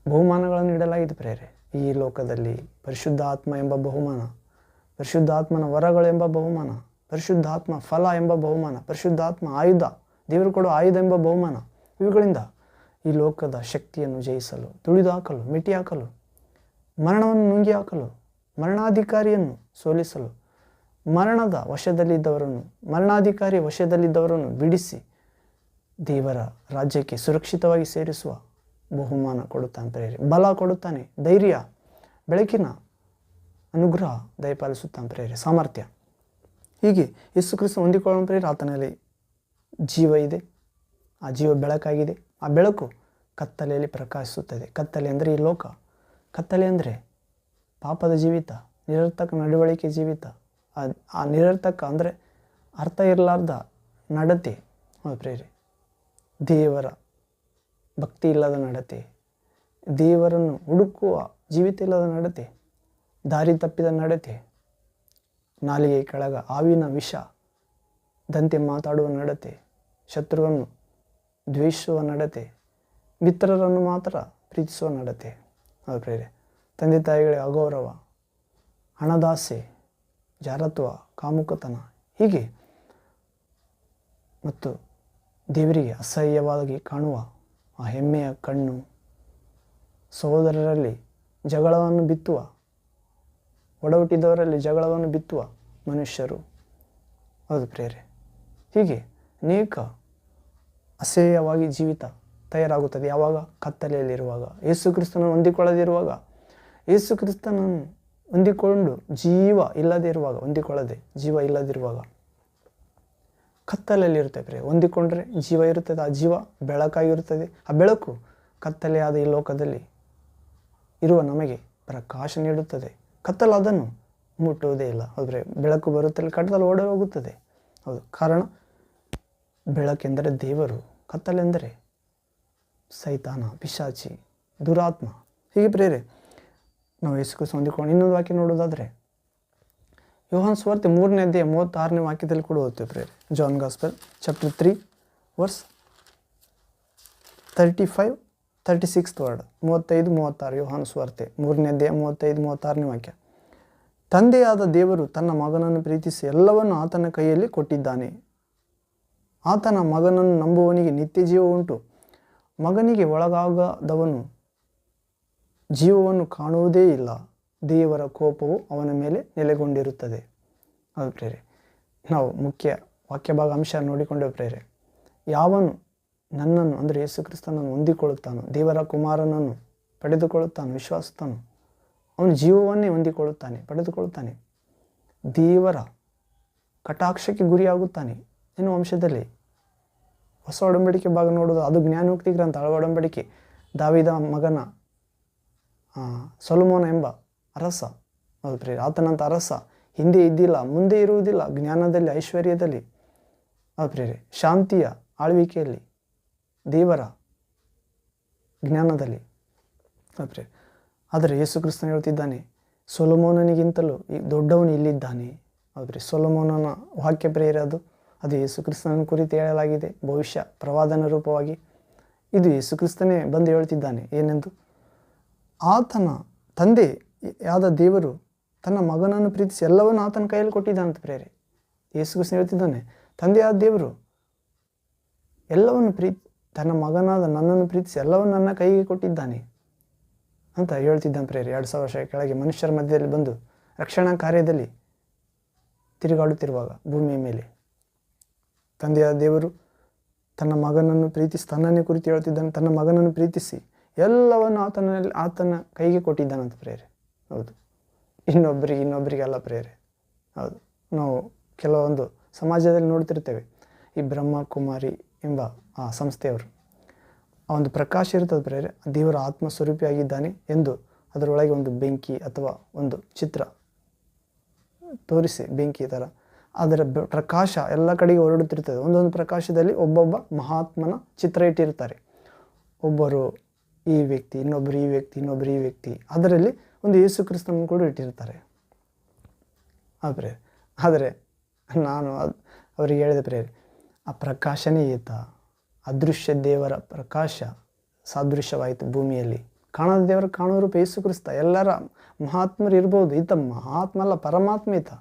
ಬಹುಮಾನಗಳನ್ನು ನೀಡಲಾಗಿದೆ ಪ್ರೇರೆ. ಈ ಲೋಕದಲ್ಲಿ ಪರಿಶುದ್ಧಾತ್ಮ ಎಂಬ ಬಹುಮಾನ, ಪರಿಶುದ್ಧಾತ್ಮನ ವರಗಳೆಂಬ ಬಹುಮಾನ, ಪರಿಶುದ್ಧಾತ್ಮ ಫಲ ಎಂಬ ಬಹುಮಾನ, ಪರಿಶುದ್ಧಾತ್ಮ ಆಯುಧ, ದೇವರು ಕೊಡುವ ಆಯುಧ ಎಂಬ ಬಹುಮಾನ. ಇವುಗಳಿಂದ ಈ ಲೋಕದ ಶಕ್ತಿಯನ್ನು ಜಯಿಸಲು, ತುಳಿದು ಹಾಕಲು, ಮೆಟ್ಟಿ ಹಾಕಲು, ಮರಣವನ್ನು ನುಂಗಿ ಹಾಕಲು, ಮರಣಾಧಿಕಾರಿಯನ್ನು ಸೋಲಿಸಲು, ಮರಣಾಧಿಕಾರಿಯ ವಶದಲ್ಲಿದ್ದವರನ್ನು ಬಿಡಿಸಿ ದೇವರ ರಾಜ್ಯಕ್ಕೆ ಸುರಕ್ಷಿತವಾಗಿ ಸೇರಿಸುವ ಬಹುಮಾನ ಕೊಡುತ್ತಾನೆ ಪ್ರೇರೆ. ಬಲ ಕೊಡುತ್ತಾನೆ, ಧೈರ್ಯ, ಬೆಳಕಿನ ಅನುಗ್ರಹ ದಯಪಾಲಿಸುತ್ತಾನೆ ಪ್ರೇರೆ, ಸಾಮರ್ಥ್ಯ. ಹೀಗೆ ಯೇಸು ಕ್ರಿಸ್ತ ಹೊಂದಿಕೊಳ್ಳೋ ಪ್ರೇರೆ. ಆತನಲ್ಲಿ ಜೀವ ಇದೆ, ಆ ಜೀವ ಬೆಳಕಾಗಿದೆ. ಆ ಬೆಳಕು ಕತ್ತಲೆಯಲ್ಲಿ ಪ್ರಕಾಶಿಸುತ್ತದೆ. ಕತ್ತಲೆ ಅಂದರೆ ಈ ಲೋಕ, ಕತ್ತಲೆ ಅಂದರೆ ಪಾಪದ ಜೀವಿತ, ನಿರರ್ಥಕ ನಡವಳಿಕೆ ಜೀವಿತ. ಆ ನಿರರ್ಥಕ ಅಂದರೆ ಅರ್ಥ ಇರಲಾರ್ದ ನಡತೆ ಪ್ರೇರೆ, ದೇವರ ಭಕ್ತಿ ಇಲ್ಲದ ನಡತೆ, ದೇವರನ್ನು ಹುಡುಕುವ ಜೀವಿತ ಇಲ್ಲದ ನಡತೆ, ದಾರಿ ತಪ್ಪಿದ ನಡತೆ, ನಾಲಿಗೆ ಕೆಳಗ ಹಾವಿನ ವಿಷದಂತೆ ಮಾತಾಡುವ ನಡತೆ, ಶತ್ರುವನ್ನು ದ್ವೇಷಿಸುವ ನಡತೆ, ಮಿತ್ರರನ್ನು ಮಾತ್ರ ಪ್ರೀತಿಸುವ ನಡತೆ ಪ್ರೇರೆ. ತಂದೆ ತಾಯಿಗಳಿಗೆ ಅಗೌರವ, ಹಣದಾಸೆ, ಜಾರತ್ವ, ಕಾಮುಕತನ, ಹೀಗೆ ಮತ್ತು ದೇವರಿಗೆ ಅಸಹ್ಯವಾಗಿ ಕಾಣುವ ಆ ಹೆಮ್ಮೆಯ ಕಣ್ಣು, ಸಹೋದರರಲ್ಲಿ ಜಗಳವನ್ನು ಬಿತ್ತುವ, ಒಡಹುಟ್ಟಿದವರಲ್ಲಿ ಜಗಳವನ್ನು ಬಿತ್ತುವ ಮನುಷ್ಯರು ಪ್ರೇರೆ. ಹೀಗೆ ಅನೇಕ ಅಸಹ್ಯವಾಗಿ ಜೀವಿತ ತಯಾರಾಗುತ್ತದೆ. ಯಾವಾಗ? ಕತ್ತಲೆಯಲ್ಲಿರುವಾಗ, ಯೇಸು ಕ್ರಿಸ್ತನನ್ನು ಹೊಂದಿಕೊಳ್ಳದಿರುವಾಗ, ಯೇಸು ಕ್ರಿಸ್ತನನ್ನು ಹೊಂದಿಕೊಂಡು ಜೀವ ಇಲ್ಲದಿರುವಾಗ ಕತ್ತಲೆಯಲ್ಲಿರುತ್ತೆ ಪ್ರೇರೆ. ಹೊಂದಿಕೊಂಡ್ರೆ ಜೀವ ಇರುತ್ತದೆ, ಆ ಜೀವ ಬೆಳಕಾಗಿರುತ್ತದೆ. ಆ ಬೆಳಕು ಕತ್ತಲೆಯಾದ ಈ ಲೋಕದಲ್ಲಿ ಇರುವ ನಮಗೆ ಪ್ರಕಾಶ ನೀಡುತ್ತದೆ. ಕತ್ತಲು ಅದನ್ನು ಮುಟ್ಟುವುದೇ ಇಲ್ಲ. ಹೌದ್ರೆ, ಬೆಳಕು ಬರುತ್ತಲ್ಲಿ ಕತ್ತಲು ಓಡಿ ಹೋಗುತ್ತದೆ. ಹೌದು, ಕಾರಣ ಬೆಳಕೆಂದರೆ ದೇವರು, ಕತ್ತಲೆಂದರೆ ಸೈತಾನ, ಪಿಶಾಚಿ, ದುರಾತ್ಮ. ಹೀಗೆ ಪ್ರೇರೆ ನಾವು ಯೇಸು ಕ್ರಿಸ್ತ ಹೊಂದಿಕೊಂಡು ಇನ್ನೊಂದು ವಾಕ್ಯ ನೋಡೋದಾದರೆ ಯೋಹಾನ ಸುವಾರ್ತೆ 3ನೇ ಅಧ್ಯಾಯ 36ನೇ ವಾಕ್ಯದಲ್ಲಿ ಕೂಡ ಓದ್ತೇವೆ ಪ್ರೇರೆ. John gospel chapter 3 verse 35-36 word, 35-36. ಯೋಹಾನ ಸುವಾರ್ತೆ 3ನೇ ಅಧ್ಯಾಯ 35-36ನೇ ವಾಕ್ಯ. ತಂದೆಯಾದ ದೇವರು ತನ್ನ ಮಗನನ್ನು ಪ್ರೀತಿಸಿ ಎಲ್ಲವನ್ನು ಆತನ ಕೈಯಲ್ಲಿ ಕೊಟ್ಟಿದ್ದಾನೆ. ಆತನ ಮಗನನ್ನು ನಂಬುವವನಿಗೆ ನಿತ್ಯ ಜೀವ ಉಂಟು. ಮಗನಿಗೆ ಒಳಗಾಗದವನು ಜೀವವನ್ನು ಕಾಣುವುದೇ ಇಲ್ಲ. ದೇವರ ಕೋಪವು ಅವನ ಮೇಲೆ ನೆಲೆಗೊಂಡಿರುತ್ತದೆ. ಅದು ಪ್ರೇರೆ, ನಾವು ಮುಖ್ಯ ವಾಕ್ಯ ಭಾಗ ಅಂಶ ನೋಡಿಕೊಂಡೇವೆ ಪ್ರೇರೆ. ಯಾವನು ನನ್ನನ್ನು ಅಂದರೆ ಯೇಸು ಕ್ರಿಸ್ತನನ್ನು ಹೊಂದಿಕೊಳ್ಳುತ್ತಾನೋ, ದೇವರ ಕುಮಾರನನ್ನು ಪಡೆದುಕೊಳ್ಳುತ್ತಾನೋ, ವಿಶ್ವಾಸುತ್ತಾನೋ, ಅವನು ಜೀವವನ್ನೇ ಪಡೆದುಕೊಳ್ಳುತ್ತಾನೆ. ದೇವರ ಕಟಾಕ್ಷಕ್ಕೆ ಗುರಿಯಾಗುತ್ತಾನೆ ಎನ್ನುವ ಅಂಶದಲ್ಲಿ ಹೊಸ ಒಡಂಬಡಿಕೆ ಭಾಗ ನೋಡೋದು, ಅದು ಜ್ಞಾನೋಕ್ತಿ ಗ್ರಂಥ. ಹಳೆಯ ಒಡಂಬಡಿಕೆ ದಾವೀದ ಮಗನ ಸೊಲೊಮೋನ ಎಂಬ ಅರಸ, ಹೌದು ಪ್ರೇರೆ, ಆತನಂತ ಅರಸ ಹಿಂದೆ ಇದ್ದಿಲ್ಲ, ಮುಂದೆ ಇರುವುದಿಲ್ಲ. ಜ್ಞಾನದಲ್ಲಿ, ಐಶ್ವರ್ಯದಲ್ಲಿ, ಹೌದು ಪ್ರೇರೆ, ಶಾಂತಿಯ ಆಳ್ವಿಕೆಯಲ್ಲಿ, ದೇವರ ಜ್ಞಾನದಲ್ಲಿ, ಹೌದು ಪ್ರೇರೆ. ಆದರೆ ಯೇಸು ಕ್ರಿಸ್ತನು ಹೇಳ್ತಿದ್ದಾನೆ, ಸೊಲೊಮೋನನಿಗಿಂತಲೂ ದೊಡ್ಡವನು ಇಲ್ಲಿದ್ದಾನೆ. ಹೌದು ಪ್ರೇರೆ, ಸೊಲೊಮೋನನ ವಾಕ್ಯ ಪ್ರೇರೆ ಅದು ಯೇಸು ಕ್ರಿಸ್ತನ ಕುರಿತು ಹೇಳಲಾಗಿದೆ, ಭವಿಷ್ಯ ಪ್ರವಾದನ ರೂಪವಾಗಿ. ಇದು ಯೇಸು ಕ್ರಿಸ್ತನೇ ಬಂದು ಹೇಳ್ತಿದ್ದಾನೆ ಏನೆಂದು, ಆತನ ತಂದೆಯಾದ ದೇವರು ತನ್ನ ಮಗನನ್ನು ಪ್ರೀತಿಸಿ ಎಲ್ಲವನ್ನು ಆತನ ಕೈಯಲ್ಲಿ ಕೊಟ್ಟಿದ್ದಾನಂತ ಪ್ರೇರೆ. ಯೇಸು ಕ್ರಿಸ್ತನು ಹೇಳ್ತಿದ್ದಾನೆ, ತಂದೆಯಾದ ದೇವರು ಎಲ್ಲವನ್ನು ತನ್ನ ಮಗನಾದ ನನ್ನನ್ನು ಪ್ರೀತಿಸಿ ಎಲ್ಲವನ್ನು ನನ್ನ ಕೈಗೆ ಕೊಟ್ಟಿದ್ದಾನೆ ಅಂತ ಹೇಳ್ತಿದ್ದಾನೆ ಪ್ರೇರೆ. 2000 ವರ್ಷ ಕೆಳಗೆ ಮನುಷ್ಯರ ಮಧ್ಯದಲ್ಲಿ ಬಂದು ರಕ್ಷಣಾ ಕಾರ್ಯದಲ್ಲಿ ತಿರುಗಾಡುತ್ತಿರುವಾಗ ಭೂಮಿಯ ಮೇಲೆ ತಂದೆಯಾದ ದೇವರು ತನ್ನ ಮಗನನ್ನು ಪ್ರೀತಿಸಿ, ತನ್ನನ್ನೇ ಕುರಿತು ಹೇಳ್ತಿದ್ದಾನೆ, ತನ್ನ ಮಗನನ್ನು ಪ್ರೀತಿಸಿ ಎಲ್ಲವನ್ನು ಆತನ ಕೈಗೆ ಕೊಟ್ಟಿದ್ದಾನಂತ ಪ್ರೇರೆ. ಹೌದು, ಇನ್ನೊಬ್ಬರಿಗೆ ಅಲ್ಲ ಪ್ರೇರೆ. ಹೌದು, ನಾವು ಕೆಲವೊಂದು ಸಮಾಜದಲ್ಲಿ ನೋಡ್ತಿರ್ತೇವೆ, ಈ ಬ್ರಹ್ಮ ಕುಮಾರಿ ಎಂಬ ಆ ಸಂಸ್ಥೆಯವರು. ಆ ಒಂದು ಪ್ರಕಾಶ ಇರ್ತದೆ ಪ್ರೇರೆ, ದೇವರ ಆತ್ಮಸ್ವರೂಪಿಯಾಗಿದ್ದಾನೆ ಎಂದು ಅದರೊಳಗೆ ಒಂದು ಬೆಂಕಿ ಅಥವಾ ಒಂದು ಚಿತ್ರ ತೋರಿಸಿ, ಬೆಂಕಿ ಥರ ಅದರ ಪ್ರಕಾಶ ಎಲ್ಲ ಕಡೆಗೆ ಹೊರಡುತ್ತಿರ್ತದೆ. ಒಂದೊಂದು ಪ್ರಕಾಶದಲ್ಲಿ ಒಬ್ಬೊಬ್ಬ ಮಹಾತ್ಮನ ಚಿತ್ರ ಇಟ್ಟಿರ್ತಾರೆ. ಒಬ್ಬರು ಈ ವ್ಯಕ್ತಿ, ಇನ್ನೊಬ್ಬರು ಈ ವ್ಯಕ್ತಿ, ಇನ್ನೊಬ್ಬರು ಈ ವ್ಯಕ್ತಿ, ಅದರಲ್ಲಿ ಒಂದು ಯೇಸು ಕ್ರಿಸ್ತನನ್ನು ಕೂಡ ಇಟ್ಟಿರ್ತಾರೆ. ಆದರೆ ನಾನು ಅವರಿಗೆ ಹೇಳಿದ ಪ್ರೇರೆ, ಆ ಪ್ರಕಾಶನೇ ಈತ, ಅದೃಶ್ಯ ದೇವರ ಪ್ರಕಾಶ ಸಾದೃಶ್ಯವಾಯಿತು ಭೂಮಿಯಲ್ಲಿ. ಕಾಣದ ದೇವರ ಕಾಣುವ ರೂಪ ಯೇಸು ಕ್ರಿಸ್ತ. ಎಲ್ಲರ ಮಹಾತ್ಮರು ಇರ್ಬೋದು, ಈತ ಮಹಾತ್ಮ ಅಲ್ಲ, ಪರಮಾತ್ಮ. ಈತ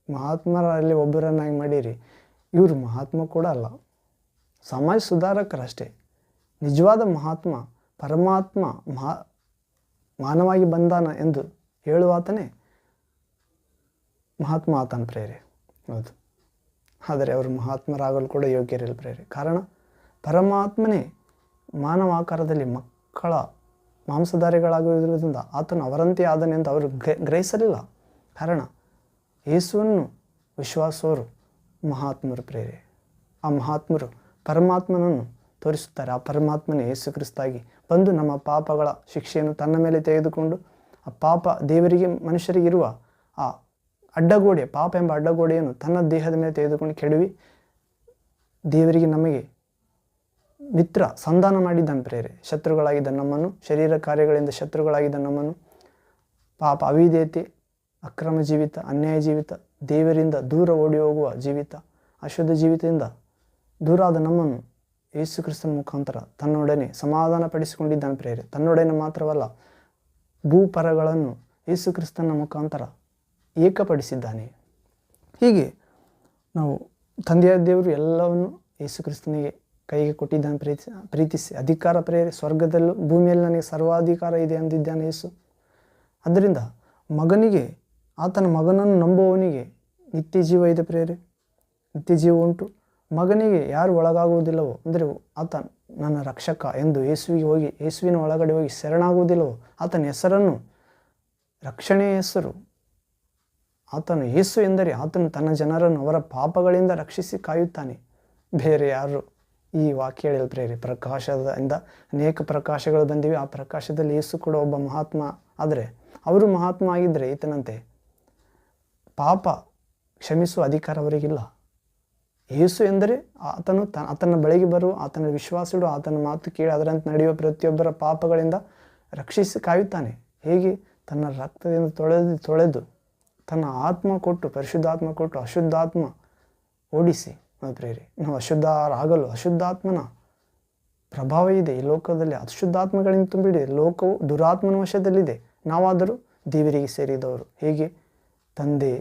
ಮಹಾತ್ಮರಲ್ಲಿ ಒಬ್ಬರನ್ನಾಗಿ ಮಾಡಿರಿ. ಇವರು ಮಹಾತ್ಮ ಕೂಡ ಅಲ್ಲ, ಸಮಾಜ ಸುಧಾರಕರಷ್ಟೇ. ನಿಜವಾದ ಮಹಾತ್ಮ ಪರಮಾತ್ಮ ಮಾನವಾಗಿ ಬಂದಾನ ಎಂದು ಹೇಳುವಾತನೇ ಮಹಾತ್ಮ ಆತನ ಪ್ರೇರೆ. ಹೌದು, ಆದರೆ ಅವರು ಮಹಾತ್ಮರಾಗಲು ಕೂಡ ಯೋಗ್ಯರಿಲ್ಲ ಪ್ರೇರೆ. ಕಾರಣ ಪರಮಾತ್ಮನೇ ಮಾನವ ಆಕಾರದಲ್ಲಿ ಮಕ್ಕಳ ಮಾಂಸಧಾರಿಗಳಾಗಿರುವುದರಿಂದ ಆತನು ಅವರಂತೆ ಆದನೆಂದು ಅವರು ಗ್ರಹಿಸಲಿಲ್ಲ. ಕಾರಣ ಯೇಸುವನ್ನು ವಿಶ್ವಾಸವರು ಮಹಾತ್ಮರು ಪ್ರೇರೆ. ಆ ಮಹಾತ್ಮರು ಪರಮಾತ್ಮನನ್ನು ತೋರಿಸುತ್ತಾರೆ. ಆ ಪರಮಾತ್ಮನೇ ಯೇಸು ಕ್ರಿಸ್ತಾಗಿ ಬಂದು ನಮ್ಮ ಪಾಪಗಳ ಶಿಕ್ಷೆಯನ್ನು ತನ್ನ ಮೇಲೆ ತೆಗೆದುಕೊಂಡು, ಆ ಪಾಪ ದೇವರಿಗೆ ಮನುಷ್ಯರಿಗಿರುವ ಆ ಅಡ್ಡಗೋಡೆ, ಪಾಪ ಎಂಬ ಅಡ್ಡಗೋಡೆಯನ್ನು ತನ್ನ ದೇಹದ ಮೇಲೆ ತೆಗೆದುಕೊಂಡು ಕೆಡವಿ ದೇವರಿಗೆ ನಮಗೆ ಮಿತ್ರ ಸಂಧಾನ ಮಾಡಿದ್ದಾನೆ ಪ್ರೇರೆ. ಶತ್ರುಗಳಾಗಿದ್ದ ನಮ್ಮನ್ನು, ಶರೀರ ಕಾರ್ಯಗಳಿಂದ ಶತ್ರುಗಳಾಗಿದ್ದ ನಮ್ಮನ್ನು, ಪಾಪ ಅವಿಧೇಯತೆ, ಅಕ್ರಮ ಜೀವಿತ, ಅನ್ಯಾಯ ಜೀವಿತ, ದೇವರಿಂದ ದೂರ ಓಡಿ ಹೋಗುವ ಜೀವಿತ, ಅಶುದ್ಧ ಜೀವಿತದಿಂದ ದೂರ ಆದ ನಮ್ಮನ್ನು ಯೇಸು ಕ್ರಿಸ್ತನ ಮುಖಾಂತರ ತನ್ನೊಡನೆ ಸಮಾಧಾನ ಪಡಿಸಿಕೊಂಡಿದ್ದಾನೆ ಪ್ರೇರೆ. ತನ್ನೊಡನೆ ಮಾತ್ರವಲ್ಲ, ಭೂಪರಗಳನ್ನು ಯೇಸು ಕ್ರಿಸ್ತನ ಮುಖಾಂತರ ಏಕಪಡಿಸಿದ್ದಾನೆ. ಹೀಗೆ ನಾವು ತಂದೆಯ ದೇವರು ಎಲ್ಲವನ್ನು ಯೇಸು ಕ್ರಿಸ್ತನಿಗೆ ಕೈಗೆ ಕೊಟ್ಟಿದ್ದಾನೆ. ಪ್ರೀತಿಸಿ ಅಧಿಕಾರ ಪ್ರೇರೆ. ಸ್ವರ್ಗದಲ್ಲೂ ಭೂಮಿಯಲ್ಲಿ ನನಗೆ ಸರ್ವಾಧಿಕಾರ ಇದೆ ಅಂದಿದ್ದಾನೆ ಯೇಸು. ಅದರಿಂದ ಮಗನಿಗೆ, ಆತನ ಮಗನನ್ನು ನಂಬುವವನಿಗೆ ನಿತ್ಯ ಜೀವ ಇದೆ ಪ್ರೇರೆ. ನಿತ್ಯ ಜೀವ ಉಂಟು. ಮಗನಿಗೆ ಯಾರು ಒಳಗಾಗುವುದಿಲ್ಲವೋ, ಅಂದರೆ ಆತ ನನ್ನ ರಕ್ಷಕ ಎಂದು ಯೇಸುವಿಗೆ ಹೋಗಿ, ಯೇಸುವಿನ ಒಳಗಡೆ ಹೋಗಿ ಶರಣಾಗುವುದಿಲ್ಲವೋ, ಆತನ ಹೆಸರನ್ನು, ರಕ್ಷಣೆಯ ಹೆಸರು ಆತನು ಯೇಸು ಎಂದರೆ ಆತನು ತನ್ನ ಜನರನ್ನು ಅವರ ಪಾಪಗಳಿಂದ ರಕ್ಷಿಸಿ ಕಾಯುತ್ತಾನೆ. ಬೇರೆ ಯಾರು ಈ ವಾಕ್ಯ ಹೇಳಿಲ್ಲ ಪ್ರೇರೆ. ಪ್ರಕಾಶದಿಂದ ಅನೇಕ ಪ್ರಕಾಶಗಳು ಬಂದಿವೆ. ಆ ಪ್ರಕಾಶದಲ್ಲಿ ಯೇಸು ಕೂಡ ಒಬ್ಬ ಮಹಾತ್ಮ. ಆದರೆ ಅವರು ಮಹಾತ್ಮ ಆಗಿದ್ದರೆ ಈತನಂತೆ ಪಾಪ ಕ್ಷಮಿಸುವ ಅಧಿಕಾರ ಅವರಿಗಿಲ್ಲ. ಯೇಸು ಎಂದರೆ ಆತನು ಆತನ ಬಳಿಗೆ ಬರುವ, ಆತನ ವಿಶ್ವಾಸಡು, ಆತನ ಮಾತು ಕೇಳಿ ಅದರಂತೆ ನಡೆಯುವ ಪ್ರತಿಯೊಬ್ಬರ ಪಾಪಗಳಿಂದ ರಕ್ಷಿಸಿ ಕಾಯುತ್ತಾನೆ. ಹೇಗೆ ತನ್ನ ರಕ್ತದಿಂದ ತೊಳೆದು ತನ್ನ ಆತ್ಮ ಕೊಟ್ಟು, ಪರಿಶುದ್ಧಾತ್ಮ ಕೊಟ್ಟು ಅಶುದ್ಧಾತ್ಮ ಓಡಿಸಿ ಪ್ರೇರಿ. ನಾವು ಅಶುದ್ಧರಾಗಲು ಅಶುದ್ಧಾತ್ಮನ ಪ್ರಭಾವ ಇದೆ ಈ ಲೋಕದಲ್ಲಿ. ಅಶುದ್ಧಾತ್ಮಗಳಿಂದ ತುಂಬಿದೆ. ಲೋಕವು ದುರಾತ್ಮನ ವಶದಲ್ಲಿದೆ. ನಾವಾದರೂ ದೇವರಿಗೆ ಸೇರಿದವರು. ಹೇಗೆ ತಂದೆ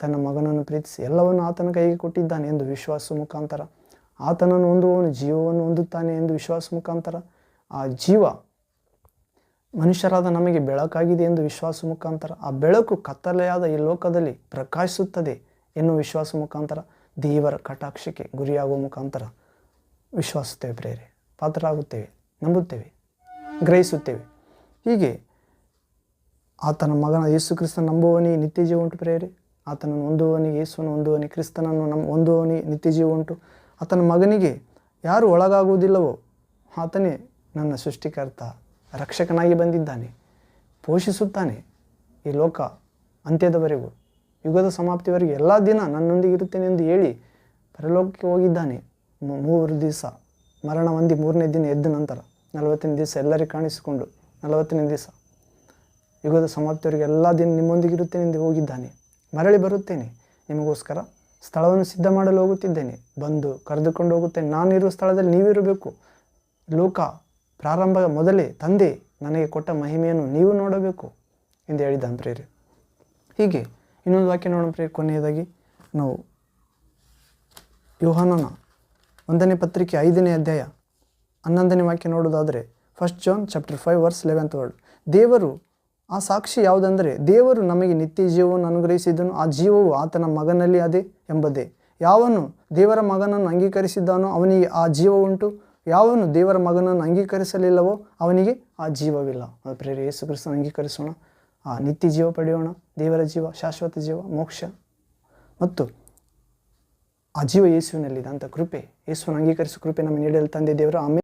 ತನ್ನ ಮಗನನ್ನು ಪ್ರೀತಿಸಿ ಎಲ್ಲವನ್ನು ಆತನ ಕೈಗೆ ಕೊಟ್ಟಿದ್ದಾನೆ ಎಂದು ವಿಶ್ವಾಸ ಮುಖಾಂತರ, ಆತನನ್ನು ಹೊಂದುವವನು ಜೀವವನ್ನು ಹೊಂದುತ್ತಾನೆ ಎಂದು ವಿಶ್ವಾಸ ಮುಖಾಂತರ, ಆ ಜೀವ ಮನುಷ್ಯರಾದ ನಮಗೆ ಬೆಳಕಾಗಿದೆ ಎಂದು ವಿಶ್ವಾಸ ಮುಖಾಂತರ, ಆ ಬೆಳಕು ಕತ್ತಲೆಯಾದ ಈ ಲೋಕದಲ್ಲಿ ಪ್ರಕಾಶಿಸುತ್ತದೆ ಎನ್ನುವ ವಿಶ್ವಾಸ ಮುಖಾಂತರ, ದೇವರ ಕಟಾಕ್ಷಕ್ಕೆ ಗುರಿಯಾಗುವ ಮುಖಾಂತರ ವಿಶ್ವಾಸುತ್ತೇವೆ ಪ್ರೇರೆ. ಪಾತ್ರರಾಗುತ್ತೇವೆ, ನಂಬುತ್ತೇವೆ, ಗ್ರಹಿಸುತ್ತೇವೆ. ಹೀಗೆ ಆತನ ಮಗನ ಯೇಸು ಕ್ರಿಸ್ತನ ನಂಬುವವನಿಗೆ ನಿತ್ಯ ಜೀವ ಉಂಟು ಪ್ರೇರೆ. ಆತನನ್ನು ಹೊಂದುವವನಿಗೆ, ಯೇಸುವನ್ನು ಹೊಂದುವವನಿಗೆ, ಕ್ರಿಸ್ತನನ್ನು ಹೊಂದುವವನಿಗೆ ನಿತ್ಯ ಜೀವ ಉಂಟು. ಆತನ ಮಗನಿಗೆ ಯಾರು ಒಳಗಾಗುವುದಿಲ್ಲವೋ ಆತನೇ ನನ್ನ ಸೃಷ್ಟಿಕರ್ತ, ರಕ್ಷಕನಾಗಿ ಬಂದಿದ್ದಾನೆ, ಪೋಷಿಸುತ್ತಾನೆ ಈ ಲೋಕ ಅಂತ್ಯದವರೆಗೂ, ಯುಗದ ಸಮಾಪ್ತಿವರೆಗೆ ಎಲ್ಲ ದಿನ ನನ್ನೊಂದಿಗೆ ಇರುತ್ತೇನೆ ಎಂದು ಹೇಳಿ ಪರಲೋಕಕ್ಕೆ ಹೋಗಿದ್ದಾನೆ. 3 ದಿವಸ ಮರಣ ಹೊಂದಿ 3ನೇ ದಿನ ಎದ್ದ ನಂತರ 40ನೇ ದಿವಸ ಎಲ್ಲರಿಗೆ ಕಾಣಿಸಿಕೊಂಡು 40ನೇ ದಿವಸ ಯುಗದ ಸಮಾಪ್ತಿವರೆಗೆ ಎಲ್ಲ ದಿನ ನಿಮ್ಮೊಂದಿಗೆ ಇರುತ್ತೇನೆ ಎಂದು ಹೋಗಿದ್ದಾನೆ. ಮರಳಿ ಬರುತ್ತೇನೆ, ನಿಮಗೋಸ್ಕರ ಸ್ಥಳವನ್ನು ಸಿದ್ಧ ಮಾಡಲು ಹೋಗುತ್ತಿದ್ದೇನೆ, ಬಂದು ಕರೆದುಕೊಂಡು ಹೋಗುತ್ತೇನೆ. ನಾನಿರುವ ಸ್ಥಳದಲ್ಲಿ ನೀವಿರಬೇಕು. ಲೋಕ ಪ್ರಾರಂಭ ಮೊದಲೇ ತಂದೆ ನನಗೆ ಕೊಟ್ಟ ಮಹಿಮೆಯನ್ನು ನೀವು ನೋಡಬೇಕು ಎಂದು ಹೇಳಿದ್ದಾನೆ ಪ್ರೇರೆ. ಹೀಗೆ ಇನ್ನೊಂದು ವಾಕ್ಯ ನೋಡೋಣ ಪ್ರೇರೆ. ಕೊನೆಯದಾಗಿ ನಾವು ಯೋಹಾನನ 1ನೇ ಪತ್ರಿಕೆ 5ನೇ ಅಧ್ಯಾಯ 11ನೇ ವಾಕ್ಯ ನೋಡೋದಾದರೆ, 1 John chapter 5 verse 11th word. ದೇವರು ಆ ಸಾಕ್ಷಿ ಯಾವುದೆಂದರೆ, ದೇವರು ನಮಗೆ ನಿತ್ಯ ಜೀವವನ್ನು ಅನುಗ್ರಹಿಸಿದನು, ಆ ಜೀವವು ಆತನ ಮಗನಲ್ಲಿ ಅದೇ ಎಂಬುದೇ. ಯಾವನು ದೇವರ ಮಗನನ್ನು ಅಂಗೀಕರಿಸಿದ್ದಾನೋ ಅವನಿಗೆ ಆ ಜೀವ ಉಂಟು, ಯಾವನು ದೇವರ ಮಗನನ್ನು ಅಂಗೀಕರಿಸಲಿಲ್ಲವೋ ಅವನಿಗೆ ಆ ಜೀವವಿಲ್ಲ. ಪ್ರೇರೆ, ಯೇಸು ಕ್ರಿಸ್ತನ ಅಂಗೀಕರಿಸೋಣ, ಆ ನಿತ್ಯ ಜೀವ ಪಡೆಯೋಣ. ದೇವರ ಜೀವ, ಶಾಶ್ವತ ಜೀವ, ಮೋಕ್ಷ ಮತ್ತು ಆ ಜೀವ ಯೇಸುವಿನಲ್ಲಿದೆ ಅಂತ ಕೃಪೆ, ಯೇಸುವನ್ನು ಅಂಗೀಕರಿಸುವ ಕೃಪೆ ನಮಗೆ ನೀಡಲು ತಂದೆ ದೇವರು. ಆಮೇಲೆ